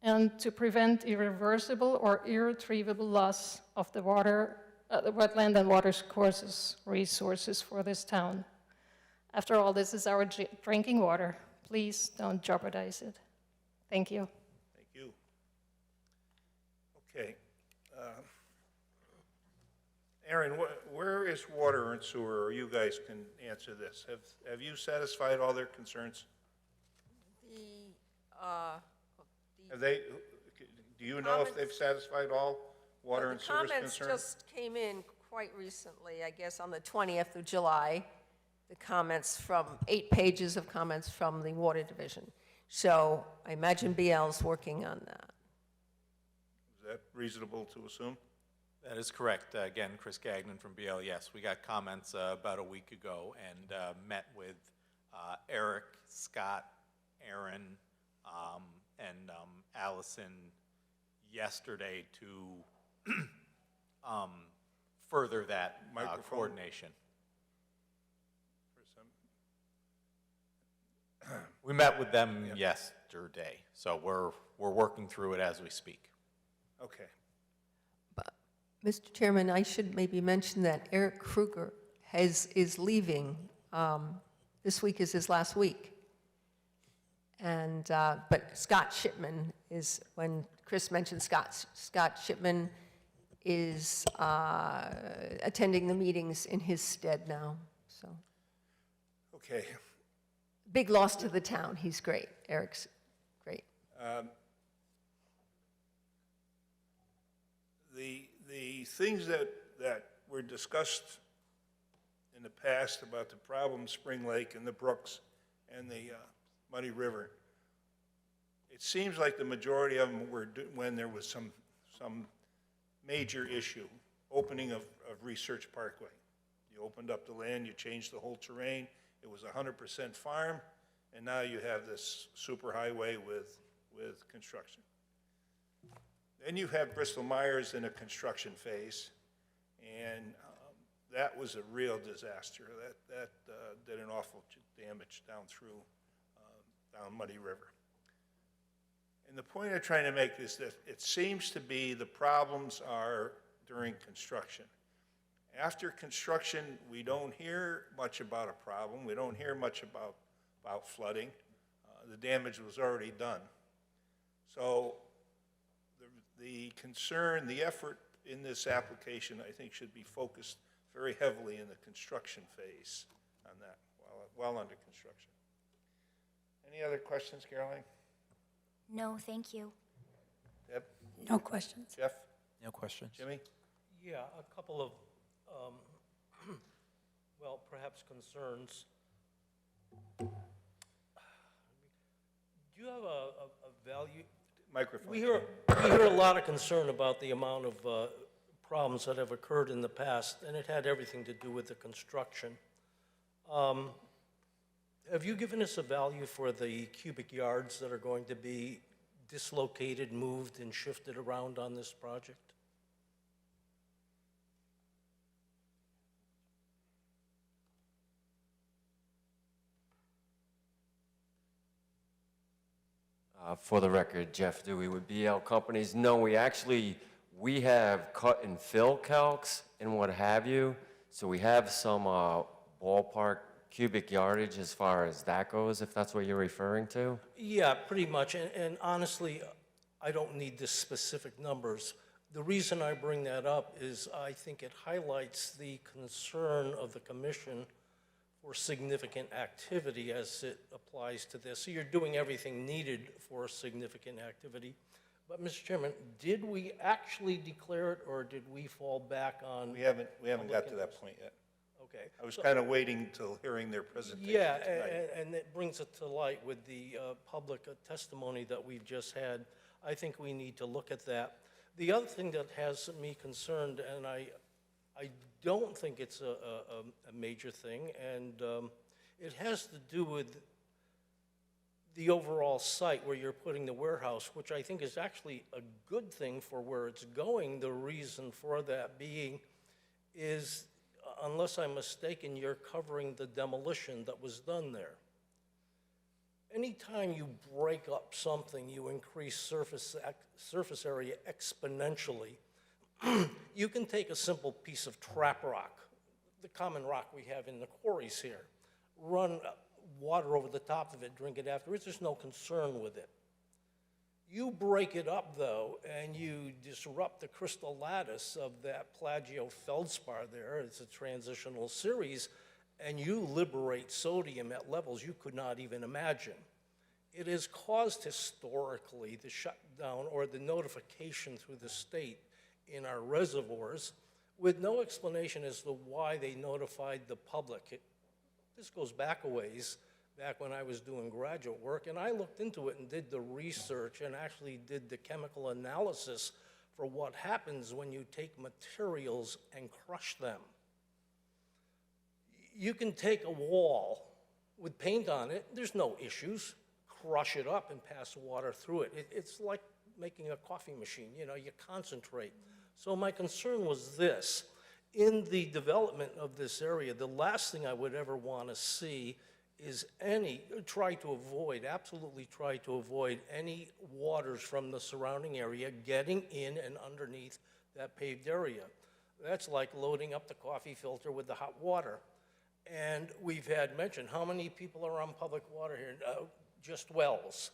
Speaker 14: and to prevent irreversible or irretrievable loss of the wetland and watercourses resources for this town. After all, this is our drinking water. Please don't jeopardize it. Thank you.
Speaker 1: Thank you. Okay. Aaron, where is water and sewer, or you guys can answer this? Have you satisfied all their concerns? Have they, do you know if they've satisfied all water and sewer concerns?
Speaker 2: The comments just came in quite recently, I guess on the 20th of July. The comments from 8 pages of comments from the Water Division. So I imagine BL's working on that.
Speaker 1: Is that reasonable to assume?
Speaker 7: That is correct. Again, Chris Gagnon from BL, yes. We got comments about a week ago and met with Eric, Scott, Aaron, and Allison yesterday to further that coordination. We met with them yesterday, so we're working through it as we speak.
Speaker 1: Okay.
Speaker 2: Mr. Chairman, I should maybe mention that Eric Kruger is leaving. This week is his last week. And, but Scott Shipman is, when Chris mentioned Scott Shipman is attending the meetings in his stead now, so.
Speaker 1: Okay.
Speaker 2: Big loss to the town. He's great. Eric's great.
Speaker 1: The things that were discussed in the past about the problem Spring Lake and the brooks and the Muddy River, it seems like the majority of them were when there was some major issue, opening of Research Parkway. You opened up the land, you changed the whole terrain, it was 100% farm, and now you have this superhighway with construction. Then you have Bristol Myers in a construction phase, and that was a real disaster. That did an awful damage down through, down Muddy River. And the point I'm trying to make is that it seems to be the problems are during construction. After construction, we don't hear much about a problem. We don't hear much about flooding. The damage was already done. So the concern, the effort in this application, I think, should be focused very heavily in the construction phase on that, while under construction. Any other questions, Caroline?
Speaker 8: No, thank you.
Speaker 1: Deb?
Speaker 3: No questions.
Speaker 1: Jeff?
Speaker 4: No questions.
Speaker 1: Jimmy?
Speaker 10: Yeah, a couple of, well, perhaps concerns. Do you have a value?
Speaker 1: Microphone.
Speaker 10: We hear a lot of concern about the amount of problems that have occurred in the past, and it had everything to do with the construction. Have you given us a value for the cubic yards that are going to be dislocated, moved, and shifted around on this project?
Speaker 9: For the record, Jeff Dewey with BL Companies. No, we have cut and fill calcs and what have you. So we have some ballpark cubic yardage as far as that goes, if that's what you're referring to.
Speaker 10: Yeah, pretty much. And honestly, I don't need the specific numbers. The reason I bring that up is I think it highlights the concern of the commission for significant activity as it applies to this. So you're doing everything needed for significant activity. But, Mr. Chairman, did we actually declare it, or did we fall back on?
Speaker 1: We haven't got to that point yet.
Speaker 10: Okay.
Speaker 1: I was kind of waiting till hearing their presentation
Speaker 10: Yeah,
Speaker 1: tonight.
Speaker 10: and it brings it to light with the public testimony that we've just had. I think we need to look at that. The other thing that has me concerned, and I don't think it's a major thing, and it has to do with the overall site where you're putting the warehouse, which I think is actually a good thing for where it's going. The reason for that being is, unless I'm mistaken, you're covering the demolition that was done there. Anytime you break up something, you increase surface area exponentially. You can take a simple piece of trap rock, the common rock we have in the quarries here, run water over the top of it, drink it afterwards, there's no concern with it. You break it up, though, and you disrupt the crystal lattice of that plagio-feldspar there, it's a transitional series, and you liberate sodium at levels you could not even imagine. It has caused historically the shutdown or the notification through the state in our reservoirs with no explanation as to why they notified the public. This goes back a ways, back when I was doing graduate work, and I looked into it and did the research and actually did the chemical analysis for what happens when you take materials and crush them. You can take a wall with paint on it, there's no issues, crush it up and pass water through it. It's like making a coffee machine, you know, you concentrate. So my concern was this: in the development of this area, the last thing I would ever want to see is absolutely try to avoid any waters from the surrounding area getting in and underneath that paved area. That's like loading up the coffee filter with the hot water. And we've had mentioned, how many people are on public water here? Just wells.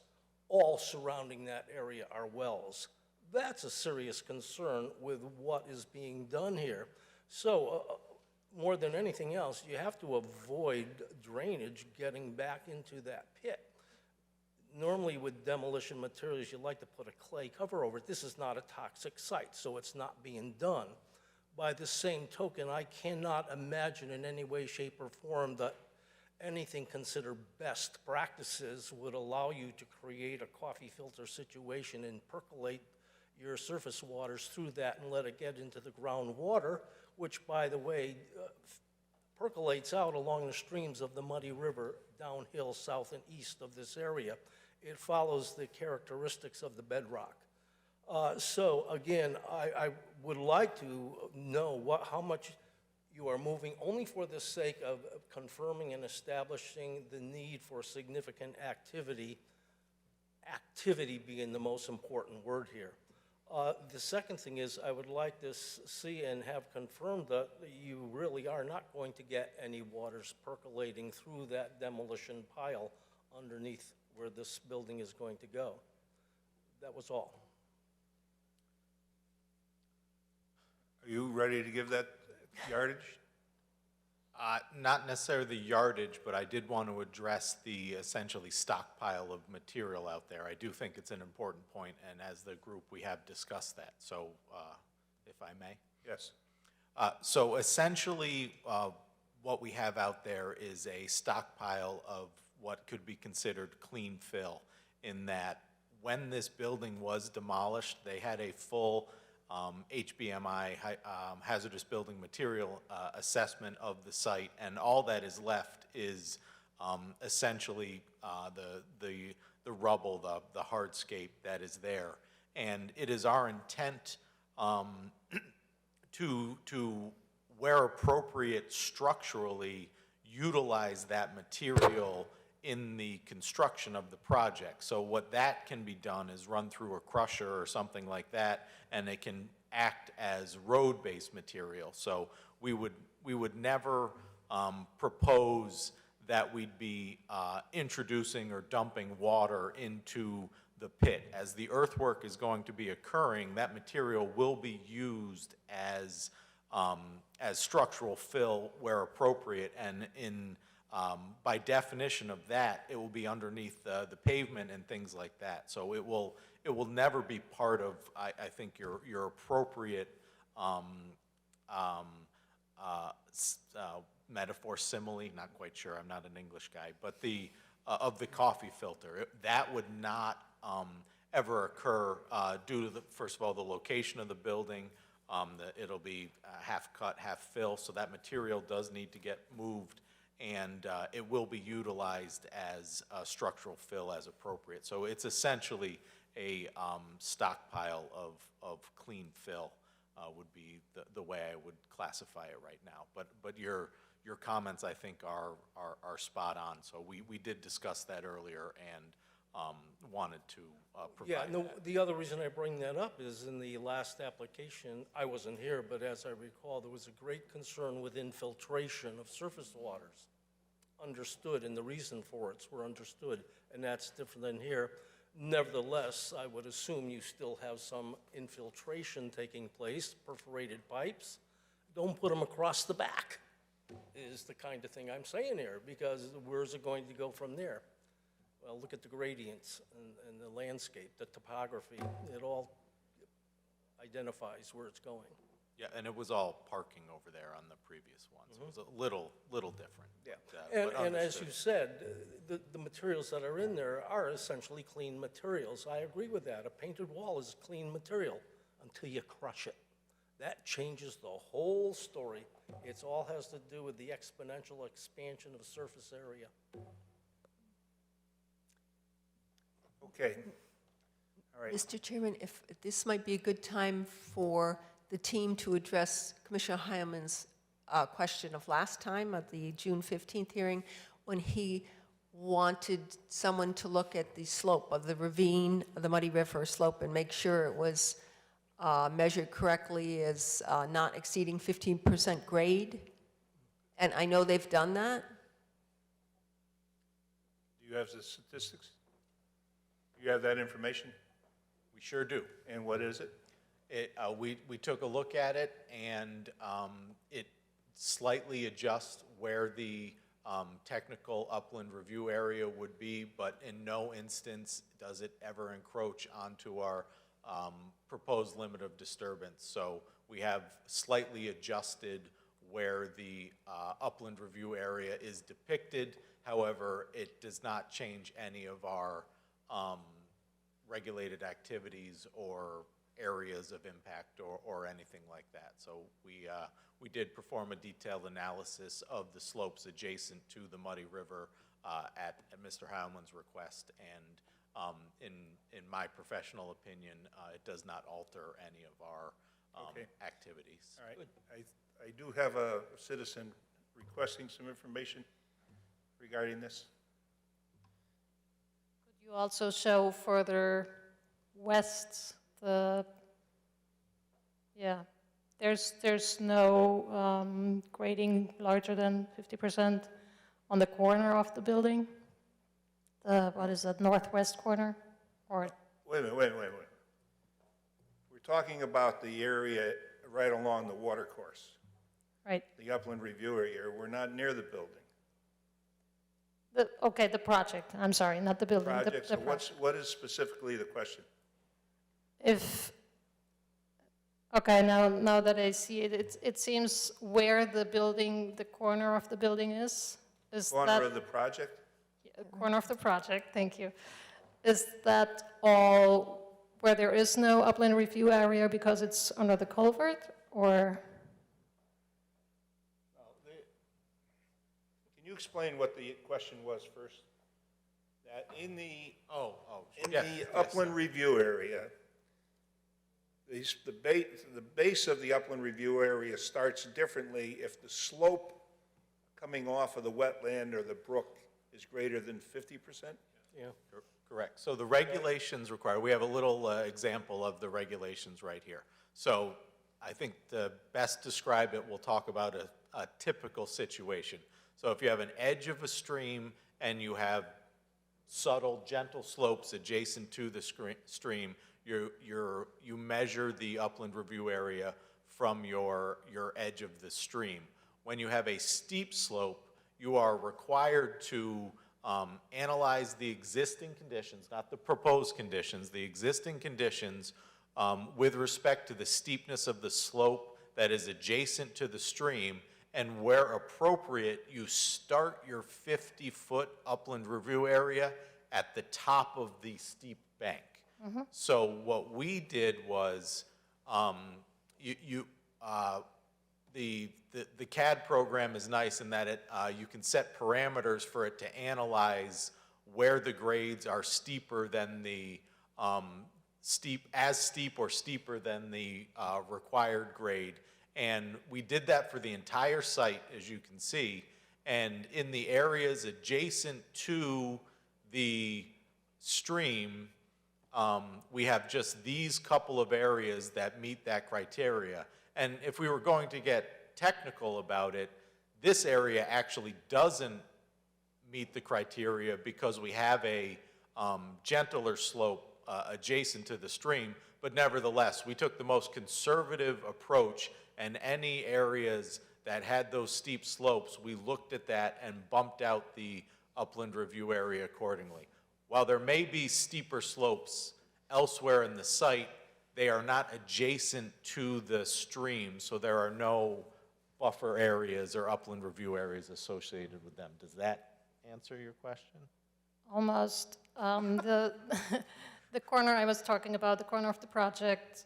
Speaker 10: All surrounding that area are wells. That's a serious concern with what is being done here. So, more than anything else, you have to avoid drainage getting back into that pit. Normally with demolition materials, you like to put a clay cover over it. This is not a toxic site, so it's not being done. By the same token, I cannot imagine in any way, shape, or form that anything considered best practices would allow you to create a coffee filter situation and percolate your surface waters through that and let it get into the groundwater, which, by the way, percolates out along the streams of the Muddy River downhill south and east of this area. It follows the characteristics of the bedrock. So again, I would like to know how much you are moving, only for the sake of confirming and establishing the need for significant activity, activity being the most important word here. The second thing is, I would like to see and have confirmed that you really are not going to get any waters percolating through that demolition pile underneath where this building is going to go. That was all.
Speaker 1: Are you ready to give that yardage?
Speaker 7: Not necessarily the yardage, but I did want to address the essentially stockpile of material out there. I do think it's an important point, and as the group, we have discussed that. So, if I may?
Speaker 1: Yes.
Speaker 7: So essentially, what we have out there is a stockpile of what could be considered clean fill, in that when this building was demolished, they had a full HBMI, hazardous building material assessment of the site, and all that is left is essentially the rubble, the hardscape that is there. And it is our intent to, where appropriate structurally, utilize that material in the construction of the project. So what that can be done is run through a crusher or something like that, and it can act as road-based material. So we would never propose that we'd be introducing or dumping water into the pit. As the earthwork is going to be occurring, that material will be used as structural fill where appropriate, and by definition of that, it will be underneath the pavement and things like that. So it will never be part of, I think, your appropriate metaphor, simile, not quite sure, I'm not an English guy, but of the coffee filter. That would not ever occur due to, first of all, the location of the building. It'll be half cut, half fill, so that material does need to get moved, and it will be utilized as structural fill as appropriate. So it's essentially a stockpile of clean fill would be the way I would classify it right now. But your comments, I think, are spot on. So we did discuss that earlier and wanted to provide
Speaker 10: Yeah, no,
Speaker 7: that.
Speaker 10: the other reason I bring that up is in the last application, I wasn't here, but as I recall, there was a great concern with infiltration of surface waters. Understood, and the reason for it were understood, and that's different than here. Nevertheless, I would assume you still have some infiltration taking place, perforated pipes. Don't put them across the back, is the kind of thing I'm saying here, because where's it going to go from there? Well, look at the gradients and the landscape, the topography, it all identifies where it's going.
Speaker 7: Yeah, and it was all parking over there on the previous ones. It was a little different.
Speaker 10: Yeah,
Speaker 7: but
Speaker 10: and as
Speaker 7: understood.
Speaker 10: you said, the materials that are in there are essentially clean materials. I agree with that. A painted wall is clean material until you crush it. That changes the whole story. It all has to do with the exponential expansion of surface area.
Speaker 1: Okay. All right.
Speaker 2: Mr. Chairman, if this might be a good time for the team to address Commissioner Heilman's question of last time at the June 15th hearing, when he wanted someone to look at the slope of the ravine, the Muddy River slope, and make sure it was measured correctly as not exceeding 15% grade. And I know they've done that.
Speaker 1: Do you have the statistics? Do you have that information?
Speaker 7: We sure do.
Speaker 1: And what is it?
Speaker 7: We took a look at it, and it slightly adjusts where the technical upland review area would be, but in no instance does it ever encroach onto our proposed limit of disturbance. So we have slightly adjusted where the upland review area is depicted. However, it does not change any of our regulated activities or areas of impact or anything like that. So we did perform a detailed analysis of the slopes adjacent to the Muddy River at Mr. Heilman's request, and in my professional opinion, it does not alter any of our
Speaker 1: Okay.
Speaker 7: activities.
Speaker 1: All right. I do have a citizen requesting some information regarding this.
Speaker 14: Could you also show further west there's no grading larger than 50% on the corner of the building? What is that, northwest corner? Or
Speaker 1: Wait a minute. We're talking about the area right along the water course,
Speaker 14: right?
Speaker 1: the upland review area. We're not near the building.
Speaker 14: Okay, the project. I'm sorry, not the building.
Speaker 1: Project, so
Speaker 14: project.
Speaker 1: what is specifically the question?
Speaker 14: Okay, now that I see it, it seems where the building, the corner of the building is
Speaker 1: Corner
Speaker 14: that
Speaker 1: of the project?
Speaker 14: corner of the project? Thank you. Is that all where there is no upland review area because it's under the culvert, or?
Speaker 1: Can you explain what the question was first? That in the
Speaker 7: Yes,
Speaker 1: upland review area, the base of the upland review area starts differently if the slope coming off of the wetland or the brook is greater than 50%?
Speaker 10: Yeah.
Speaker 7: Correct. So the regulations require, we have a little example of the regulations right here. So I think to best describe it, we'll talk about a typical situation. So if you have an edge of a stream and you have subtle, gentle slopes adjacent to the stream, you measure the upland review area from your edge of the stream. When you have a steep slope, you are required to analyze the existing conditions, not the proposed conditions, the existing conditions with respect to the steepness of the slope that is adjacent to the stream, and where appropriate, you start your 50-foot upland review area at the top of the steep bank. So what we did was, the CAD program is nice in that you can set parameters for it to analyze where the grades are steeper than the steep or steeper than the required grade. And we did that for the entire site, as you can see. And in the areas adjacent to the stream, we have just these couple of areas that meet that criteria. And if we were going to get technical about it, this area actually doesn't meet the criteria because we have a gentler slope adjacent to the stream. But nevertheless, we took the most conservative approach, and any areas that had those steep slopes, we looked at that and bumped out the upland review area accordingly. While there may be steeper slopes elsewhere in the site, they are not adjacent to the stream, so there are no buffer areas or upland review areas associated with them. Does that answer your question?
Speaker 14: Almost. The corner I was talking about, the corner of the project,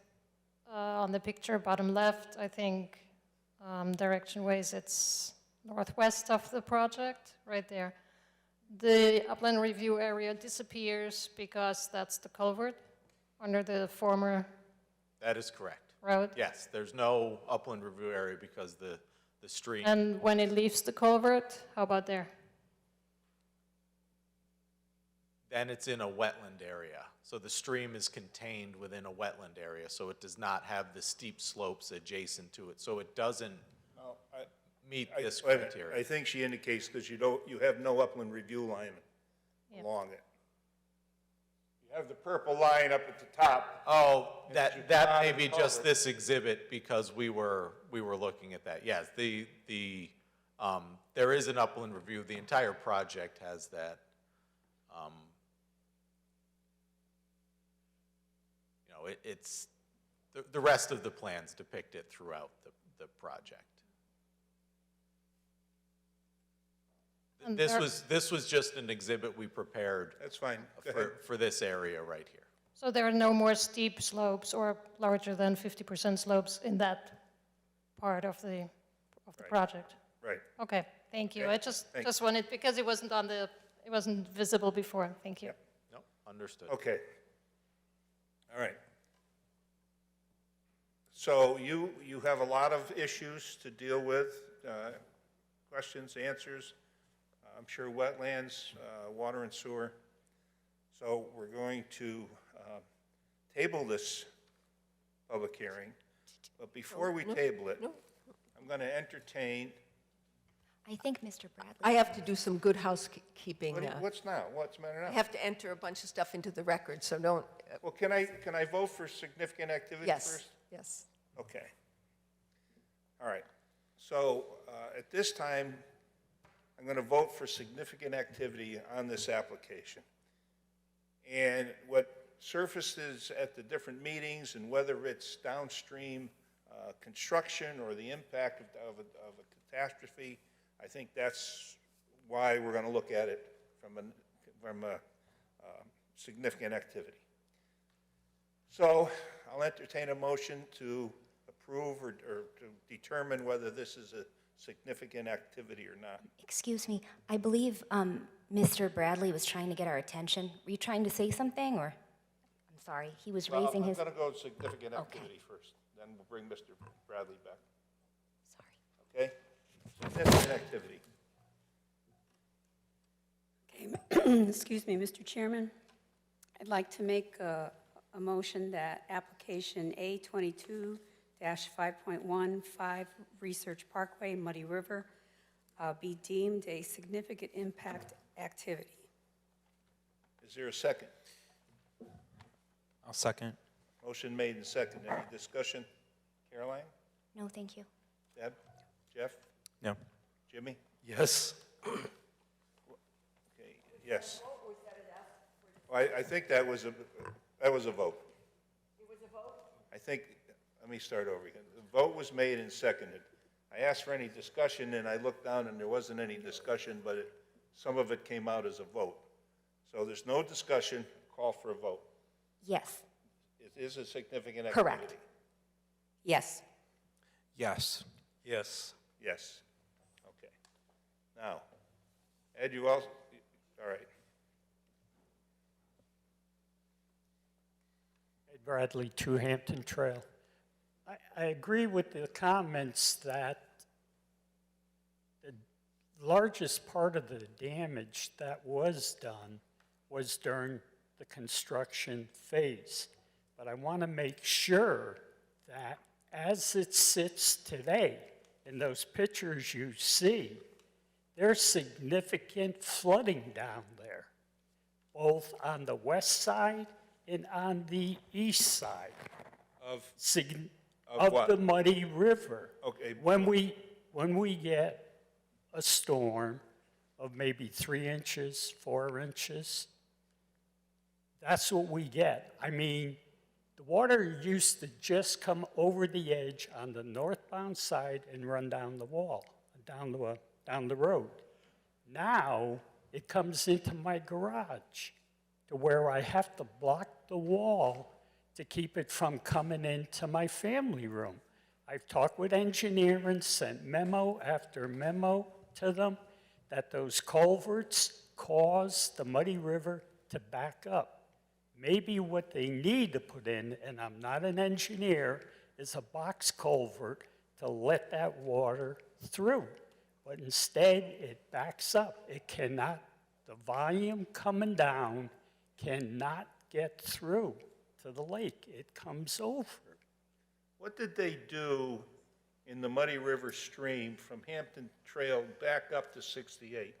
Speaker 14: on the picture, bottom left, I think, direction-wise, it's northwest of the project, right there. The upland review area disappears because that's the culvert under the former
Speaker 7: That is correct.
Speaker 14: road.
Speaker 7: Yes, there's no upland review area because the stream.
Speaker 14: And when it leaves the culvert, how about there?
Speaker 7: Then it's in a wetland area. So the stream is contained within a wetland area, so it does not have the steep slopes adjacent to it. So it doesn't meet this
Speaker 1: Wait a minute.
Speaker 7: criteria.
Speaker 1: I think she indicates because you have no upland review line along it. You have the purple line up at the top.
Speaker 7: Oh, that may
Speaker 1: on
Speaker 7: be
Speaker 1: the
Speaker 7: just
Speaker 1: culvert.
Speaker 7: this exhibit because we were looking at that. Yes, there is an upland review. The entire project has that. It's the rest of the plans depict it throughout the project.
Speaker 14: And
Speaker 7: This was just an exhibit we prepared.
Speaker 1: That's fine. Go ahead.
Speaker 7: for this area right here.
Speaker 14: So there are no more steep slopes or larger than 50% slopes in that part of the project?
Speaker 1: Right.
Speaker 14: Okay, thank you.
Speaker 1: Okay,
Speaker 14: I just
Speaker 1: thanks.
Speaker 14: wanted, because it wasn't visible before. Thank you.
Speaker 1: Yep.
Speaker 7: No, Understood.
Speaker 1: Okay. All right. So you have a lot of issues to deal with, questions, answers. I'm sure wetlands, water and sewer. So we're going to table this public hearing. But before we table it, I'm going to entertain.
Speaker 8: I think Mr. Bradley.
Speaker 2: I have to do some good housekeeping.
Speaker 1: What's now? What's the matter now?
Speaker 2: I have to enter a bunch of stuff into the record, so don't,
Speaker 1: Well, can I vote for significant activity
Speaker 2: yes,
Speaker 1: first?
Speaker 2: yes.
Speaker 1: Okay. All right. So at this time, I'm going to vote for significant activity on this application. And what surfaces at the different meetings, and whether it's downstream construction or the impact of a catastrophe, I think that's why we're going to look at it from a significant activity. So I'll entertain a motion to approve or to determine whether this is a significant activity or not.
Speaker 8: Excuse me, I believe Mr. Bradley was trying to get our attention. Were you trying to say something, or? I'm sorry, he was raising his.
Speaker 1: I'm going to go with significant activity first, then we'll bring Mr. Bradley back.
Speaker 8: Sorry.
Speaker 1: Okay? Significant activity.
Speaker 3: Okay, excuse me, Mr. Chairman. I'd like to make a motion that application A22-5.15 Research Parkway, Muddy River, be deemed a significant impact activity.
Speaker 1: Is there a second?
Speaker 4: I'll second.
Speaker 1: Motion made and seconded. Any discussion? Caroline?
Speaker 8: No, thank you.
Speaker 1: Deb? Jeff?
Speaker 4: No.
Speaker 1: Jimmy?
Speaker 10: Yes.
Speaker 1: Okay, yes. Well, I think that was a vote. It was a vote? I think, let me start over again. The vote was made and seconded. I asked for any discussion, and I looked down, and there wasn't any discussion, but some of it came out as a vote. So there's no discussion, call for a vote.
Speaker 8: Yes.
Speaker 1: It is a significant activity.
Speaker 8: Correct.
Speaker 3: Yes.
Speaker 4: Yes.
Speaker 10: Yes.
Speaker 1: Yes. Okay. Now, Ed, you all right.
Speaker 13: Ed Bradley, 2 Hampton Trail. I agree with the comments that the largest part of the damage that was done was during the construction phase. But I want to make sure that as it sits today, in those pictures you see, there's significant flooding down there, both on the west side and on the east side
Speaker 1: Of
Speaker 13: of the Muddy River.
Speaker 1: Okay.
Speaker 13: When we get a storm of maybe 3 inches, 4 inches, that's what we get. I mean, the water used to just come over the edge on the northbound side and run down the wall, down the road. Now, it comes into my garage to where I have to block the wall to keep it from coming into my family room. I've talked with engineers, sent memo after memo to them that those culverts cause the Muddy River to back up. Maybe what they need to put in, and I'm not an engineer, is a box culvert to let that water through. But instead, it backs up. It cannot, the volume coming down cannot get through to the lake. It comes over.
Speaker 1: What did they do in the Muddy River stream from Hampton Trail back up to 68?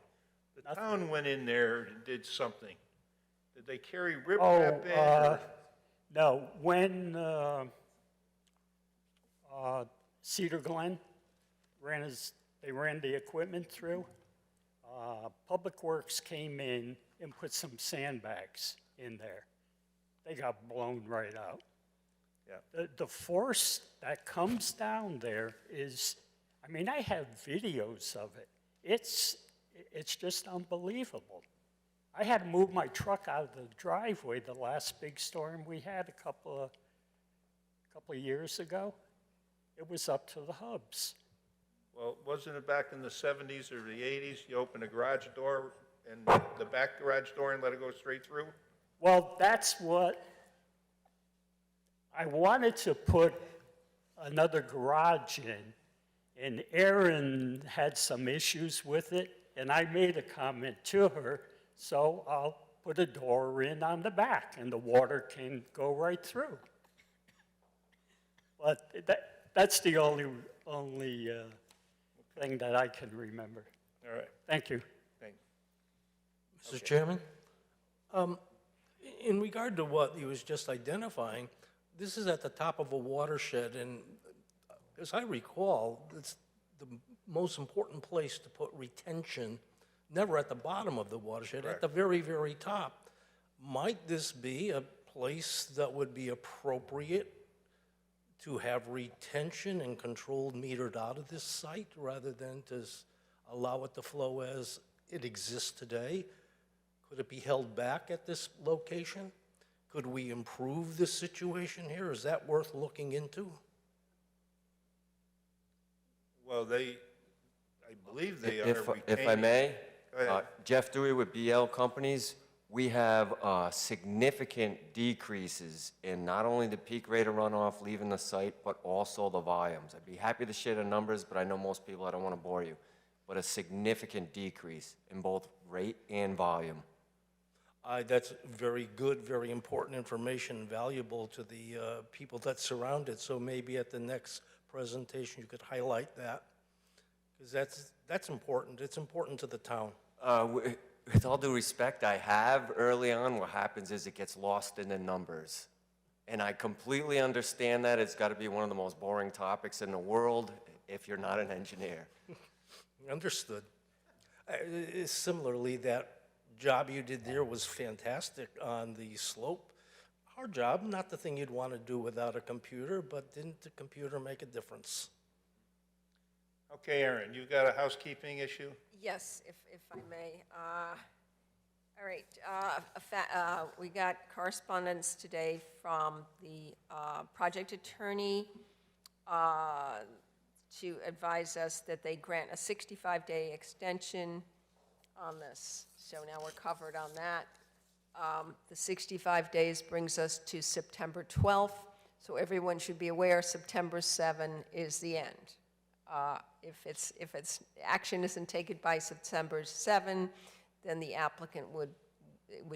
Speaker 1: The town went in there and did something. Did they carry riprap in? Or?
Speaker 13: No, when Cedar Glen they ran the equipment through, Public Works came in and put some sandbags in there. They got blown right out.
Speaker 1: Yeah.
Speaker 13: The force that comes down there is, I mean, I have videos of it. It's just unbelievable. I had to move my truck out of the driveway the last big storm we had a couple of years ago. It was up to the hubs.
Speaker 1: Well, wasn't it back in the 70s or the 80s? You opened a garage door and the back garage door and let it go straight through?
Speaker 13: Well, that's what, I wanted to put another garage in, and Erin had some issues with it, and I made a comment to her, so I'll put a door in on the back, and the water can go right through. But that's the only thing that I can remember.
Speaker 1: All right,
Speaker 13: Thank you.
Speaker 1: thanks.
Speaker 10: Mr. Chairman, in regard to what he was just identifying, this is at the top of a watershed, and as I recall, it's the most important place to put retention, never at the bottom of the watershed, at the very, very top. Might this be a place that would be appropriate to have retention and controlled metered out of this site rather than to allow it to flow as it exists today? Could it be held back at this location? Could we improve the situation here? Is that worth looking into?
Speaker 1: Well, I believe they are
Speaker 9: If
Speaker 1: retaining.
Speaker 9: I may,
Speaker 1: Go ahead.
Speaker 9: Jeff Dewey with BL Companies, we have significant decreases in not only the peak rate of runoff leaving the site, but also the volumes. I'd be happy to share the numbers, but I know most people, I don't want to bore you, but a significant decrease in both rate and volume.
Speaker 10: That's very good, very important information, valuable to the people that surround it. So maybe at the next presentation, you could highlight that, because that's important. It's important to the town.
Speaker 9: With all due respect, I have early on. What happens is it gets lost in the numbers. And I completely understand that. It's got to be one of the most boring topics in the world if you're not an engineer.
Speaker 10: Understood. Similarly, that job you did there was fantastic on the slope. Our job, not the thing you'd want to do without a computer, but didn't the computer make a difference?
Speaker 1: Okay, Aaron, you got a housekeeping issue?
Speaker 2: Yes, if I may. All right, we got correspondence today from the project attorney to advise us that they grant a 65-day extension on this. So now we're covered on that. The 65 days brings us to September 12th, so everyone should be aware September 7 is the end. If action isn't taken by September 7, then the applicant would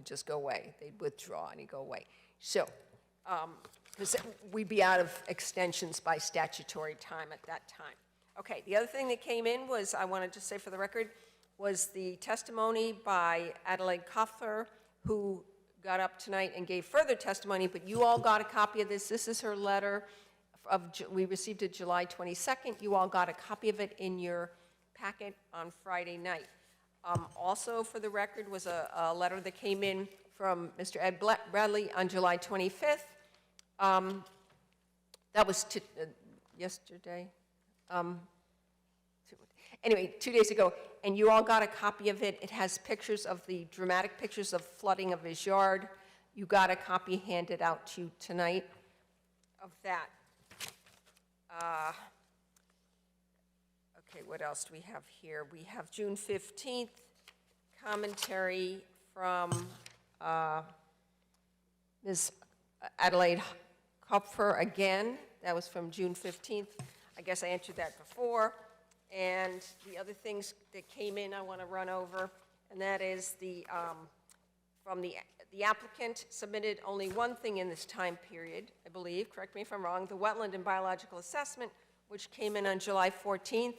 Speaker 2: just go away. They'd withdraw and he'd go away. So, because we'd be out of extensions by statutory time at that time. Okay, the other thing that came in was, I wanted to say for the record, was the testimony by Adelaide Koffler, who got up tonight and gave further testimony, but you all got a copy of this. This is her letter. We received it July 22nd. You all got a copy of it in your packet on Friday night. Also, for the record, was a letter that came in from Mr. Ed Bradley on July 25th. That was yesterday. Anyway, 2 days ago, and you all got a copy of it. It has pictures of the dramatic pictures of flooding of his yard. You got a copy handed out to you tonight of that. Okay, what else do we have here? We have June 15th commentary from Ms. Adelaide Kopfer again. That was from June 15th. I guess I answered that before. And the other things that came in I want to run over, and that is from the applicant submitted only one thing in this time period, I believe, correct me if I'm wrong, the wetland and biological assessment, which came in on July 14th.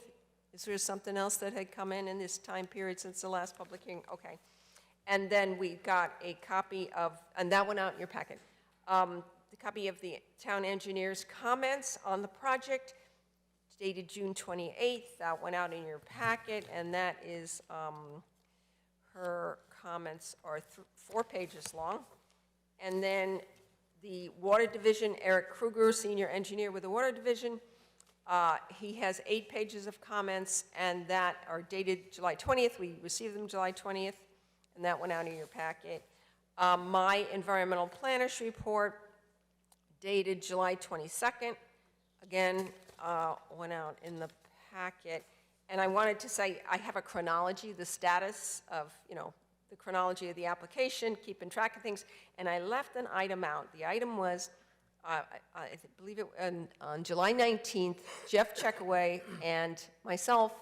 Speaker 2: Is there something else that had come in this time period since the last public hearing? Okay. And then we got a copy of, and that went out in your packet, the copy of the town engineer's comments on the project, dated June 28th. That went out in your packet, and that is, her comments are 4 pages long. And then the Water Division, Eric Kruger, senior engineer with the Water Division, he has 8 pages of comments, and that are dated July 20th. We received them July 20th, and that went out in your packet. My environmental planners report, dated July 22nd, again, went out in the packet. And I wanted to say, I have a chronology, the status of, the chronology of the application, keeping track of things, and I left an item out. The item was, I believe it, on July 19th, Jeff Checkaway and myself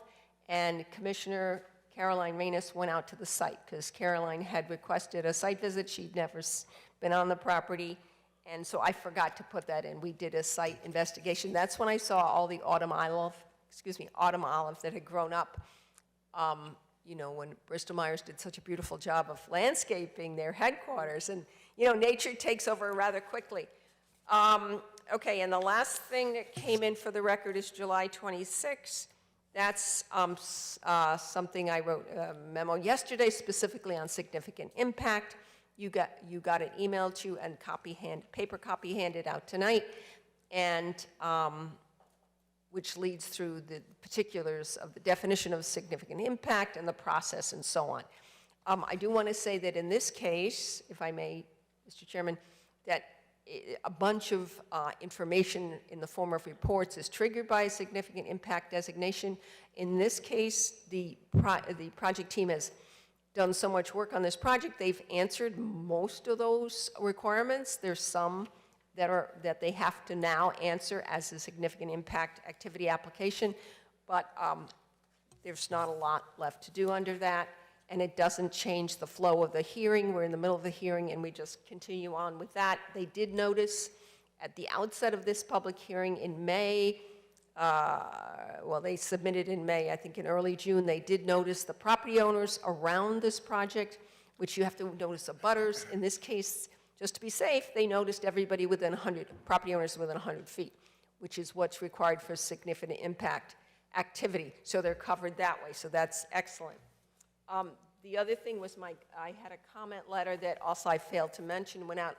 Speaker 2: and Commissioner Caroline Reynes went out to the site, because Caroline had requested a site visit. She'd never been on the property, and so I forgot to put that in. We did a site investigation. That's when I saw all the autumn olive that had grown up. You know, when Bristol Myers did such a beautiful job of landscaping their headquarters, and, you know, nature takes over rather quickly. Okay, and the last thing that came in for the record is July 26. That's something I wrote a memo yesterday specifically on significant impact. You got it emailed to you and paper copy handed out tonight, and which leads through the particulars of the definition of significant impact and the process and so on. I do want to say that in this case, if I may, Mr. Chairman, that a bunch of information in the form of reports is triggered by a significant impact designation. In this case, the project team has done so much work on this project, they've answered most of those requirements. There's some that they have to now answer as a significant impact activity application, but there's not a lot left to do under that, and it doesn't change the flow of the hearing. We're in the middle of the hearing, and we just continue on with that. They did notice at the outset of this public hearing in May, well, they submitted in May, I think in early June, they did notice the property owners around this project, which you have to notice abutters. In this case, just to be safe, they noticed everybody within 100, property owners within 100 feet, which is what's required for significant impact activity. So they're covered that way, so that's excellent. The other thing was I had a comment letter that also I failed to mention, went out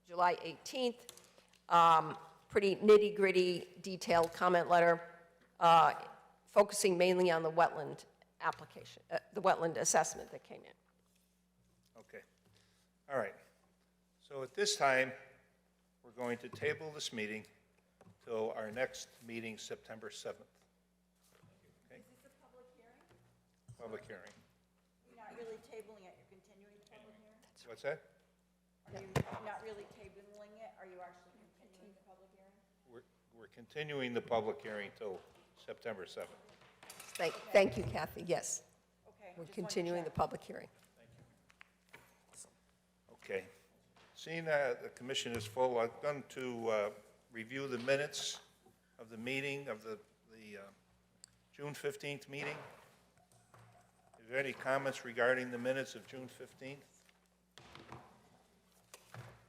Speaker 2: July 18th. Pretty nitty-gritty, detailed comment letter, focusing mainly on the wetland application, the wetland assessment that came in.
Speaker 1: Okay. All right. So at this time, we're going to table this meeting till our next meeting, September 7th. Okay?
Speaker 15: Is this a public hearing?
Speaker 1: Public hearing.
Speaker 15: You're not really tabling it, you're continuing the public hearing?
Speaker 1: What's that?
Speaker 15: Are you not really tabling it, are you actually continuing the public hearing?
Speaker 1: We're continuing the public hearing till September 7th.
Speaker 2: Thank you, Kathy, yes.
Speaker 15: Okay.
Speaker 2: We're continuing the public hearing.
Speaker 1: Okay. Seeing that the commission is full, I'm going to review the minutes of the meeting, of the June 15th meeting. Is there any comments regarding the minutes of June 15th?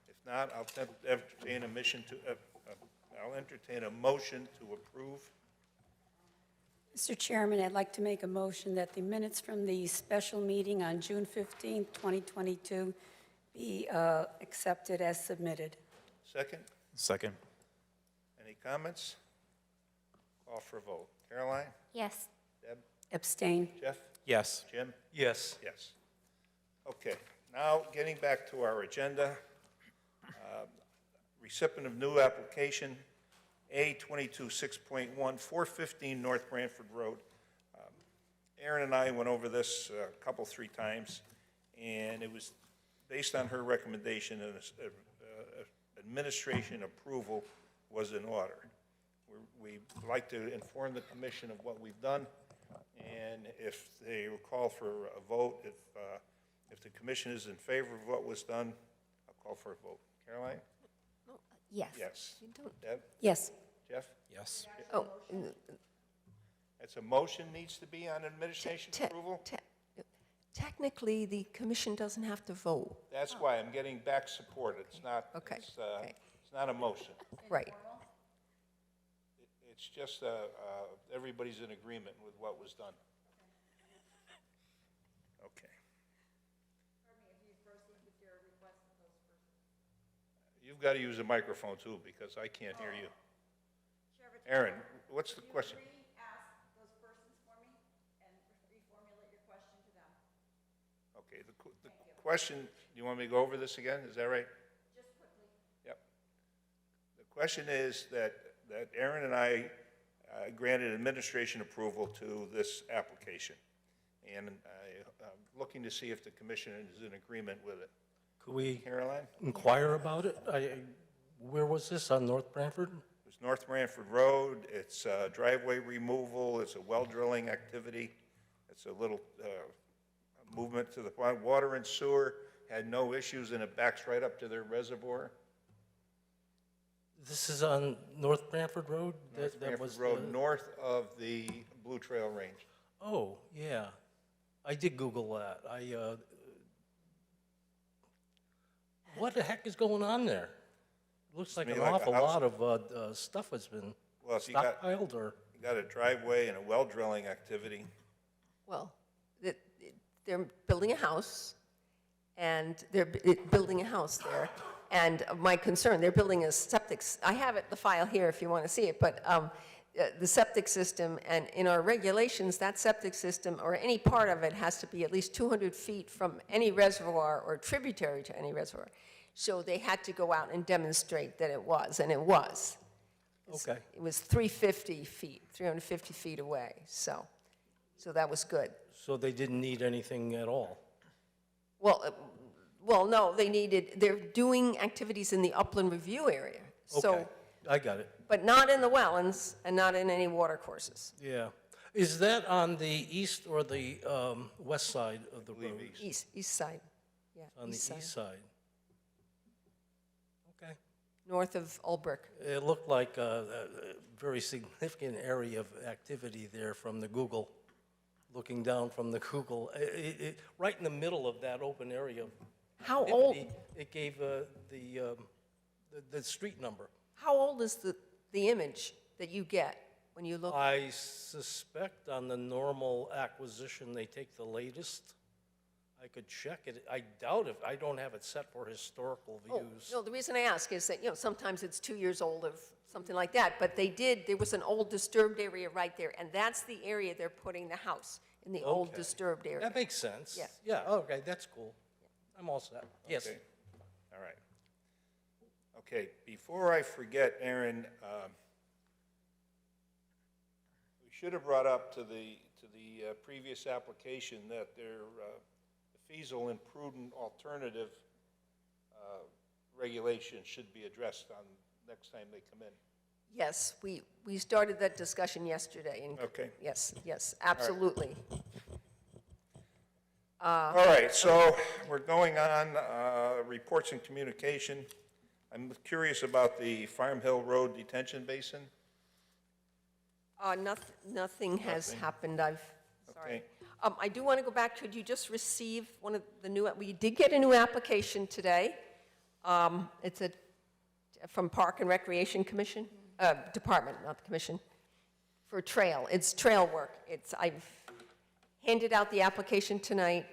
Speaker 1: If not, I'll entertain a motion to approve.
Speaker 3: Mr. Chairman, I'd like to make a motion that the minutes from the special meeting on June 15, 2022 be accepted as submitted.
Speaker 1: Second?
Speaker 4: Second.
Speaker 1: Any comments? Call for a vote. Caroline?
Speaker 8: Yes.
Speaker 1: Deb?
Speaker 3: Abstain.
Speaker 1: Jeff?
Speaker 4: Yes.
Speaker 1: Jim?
Speaker 6: Yes.
Speaker 1: Yes. Okay, now getting back to our agenda. Recipient of new application, A22-6.1, 415 North Branford Road. Aaron and I went over this a three times, and it was based on her recommendation, and administration approval was in order. We'd like to inform the commission of what we've done, and if they will call for a vote, if the commission is in favor of what was done, I'll call for a vote. Caroline?
Speaker 8: Yes.
Speaker 1: Yes.
Speaker 2: You don't-
Speaker 1: Deb?
Speaker 3: Yes.
Speaker 1: Jeff?
Speaker 4: Yes.
Speaker 2: Oh,
Speaker 1: It's a motion needs to be on administration approval?
Speaker 2: technically, the commission doesn't have to vote.
Speaker 1: That's why I'm getting back support. It's not,
Speaker 2: Okay,
Speaker 1: it's
Speaker 2: okay.
Speaker 1: not a motion.
Speaker 2: Right.
Speaker 1: It's just everybody's in agreement with what was done. Okay. You've got to use a microphone too, because I can't hear you. Aaron, what's the question?
Speaker 15: Ask those persons for me and reformulate your question to them.
Speaker 1: Okay, the question, you want me to go over this again? Is that right?
Speaker 15: Just quickly.
Speaker 1: Yep. The question is that Aaron and I granted administration approval to this application. And I looking to see if the commission is in agreement with it.
Speaker 10: Could we
Speaker 1: Caroline?
Speaker 10: inquire about it? Where was this, on North Branford?
Speaker 1: It's North Branford Road, it's driveway removal, it's a well drilling activity, it's a little movement to the pond. Water and sewer had no issues, and it backs right up to their reservoir.
Speaker 10: This is on North Branford Road?
Speaker 1: North
Speaker 10: That
Speaker 1: Branford
Speaker 10: was
Speaker 1: Road,
Speaker 10: the-
Speaker 1: north of the Blue Trail Range.
Speaker 10: Oh, yeah. I did Google that. What the heck is going on there? Looks like
Speaker 1: me
Speaker 10: an
Speaker 1: like a
Speaker 10: awful
Speaker 1: house.
Speaker 10: lot of stuff has been
Speaker 1: Well, if you got,
Speaker 10: stockpiled, or?
Speaker 1: you got a driveway and a well drilling activity.
Speaker 2: Well, they're building a house, and they're building a house there. And my concern, they're building a septic, I have it, the file here if you want to see it, but the septic system, and in our regulations, that septic system, or any part of it, has to be at least 200 feet from any reservoir or tributary to any reservoir. So they had to go out and demonstrate that it was, and it was.
Speaker 10: Okay.
Speaker 2: It was 350 feet away, so that was good.
Speaker 10: So they didn't need anything at all?
Speaker 2: Well, no, they're doing activities in the upland review area. So,
Speaker 10: Okay, I got it.
Speaker 2: but not in the wetlands and not in any water courses.
Speaker 10: Yeah. Is that on the east or the west side of the road?
Speaker 2: East side, yeah.
Speaker 10: On the east side. Okay.
Speaker 2: North of Ulbrich.
Speaker 10: It looked like a very significant area of activity there from the Google, looking down from the Google. Right in the middle of that open area.
Speaker 2: How old?
Speaker 10: It gave the street number.
Speaker 2: How old is the image that you get when you look?
Speaker 10: I suspect on the normal acquisition, they take the latest. I could check it. I doubt it. I don't have it set for historical views.
Speaker 2: No, the reason I ask is that, sometimes it's 2 years old or something like that, but there was an old disturbed area right there, and that's the area they're putting the house, in the old
Speaker 10: Okay.
Speaker 2: disturbed area.
Speaker 10: That makes sense.
Speaker 2: Yeah.
Speaker 10: Yeah, okay, that's cool. I'm all set. Yes.
Speaker 1: Okay. All right. Okay, before I forget, Aaron, we should have brought up to the previous application that their feasible and prudent alternative regulations should be addressed on next time they come in.
Speaker 2: Yes, we started that discussion yesterday. And
Speaker 1: Okay.
Speaker 2: Yes, absolutely.
Speaker 1: All right, so we're going on, reports and communication. I'm curious about the Farm Hill Road detention basin.
Speaker 2: Nothing has happened, sorry.
Speaker 1: Okay.
Speaker 2: I do want to go back to, you just received one of the we did get a new application today. It's from Park and Recreation Commission, Department, not the commission, for trail. It's trail work. I've handed out the application tonight.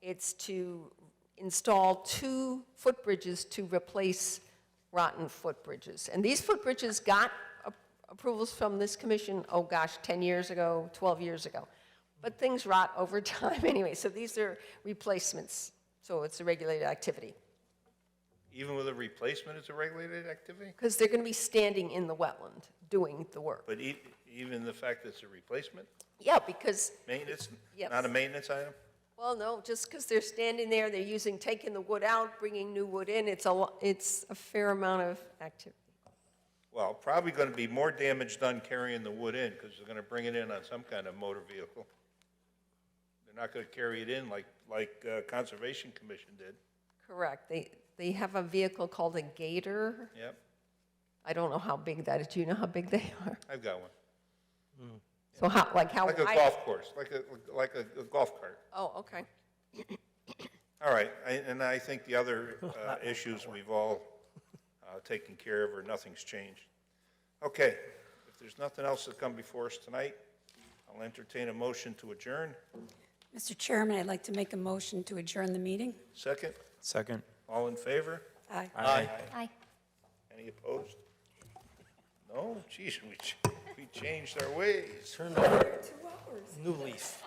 Speaker 2: It's to install 2 footbridges to replace rotten footbridges. And these footbridges got approvals from this commission, 10 years ago, 12 years ago. But things rot over time anyway, so these are replacements. So it's a regulated activity.
Speaker 1: Even with a replacement, it's a regulated activity?
Speaker 2: Because they're going to be standing in the wetland doing the work.
Speaker 1: But even the fact that it's a replacement?
Speaker 2: Yeah, because,
Speaker 1: Maintenance,
Speaker 2: Yes.
Speaker 1: not a maintenance item?
Speaker 2: well, no, just because they're standing there, they're taking the wood out, bringing new wood in, it's a fair amount of activity.
Speaker 1: Well, probably going to be more damage done carrying the wood in, because they're going to bring it in on some kind of motor vehicle. They're not going to carry it in like Conservation Commission did.
Speaker 2: Correct. They have a vehicle called a gator.
Speaker 1: Yep,
Speaker 2: I don't know how big that is. Do you know how big they are?
Speaker 1: I've got one.
Speaker 2: So how
Speaker 1: Like a
Speaker 2: wide-
Speaker 1: golf course, like a golf cart.
Speaker 2: Oh, okay.
Speaker 1: All right, and I think the other issues we've all taken care of, or nothing's changed. Okay, if there's nothing else to come before us tonight, I'll entertain a motion to adjourn.
Speaker 3: Mr. Chairman, I'd like to make a motion to adjourn the meeting.
Speaker 1: Second,
Speaker 4: Second.
Speaker 1: all in favor?
Speaker 3: Aye.
Speaker 8: Aye.
Speaker 1: Any opposed? No? Geez, we changed our ways.
Speaker 10: Turn over new leaf.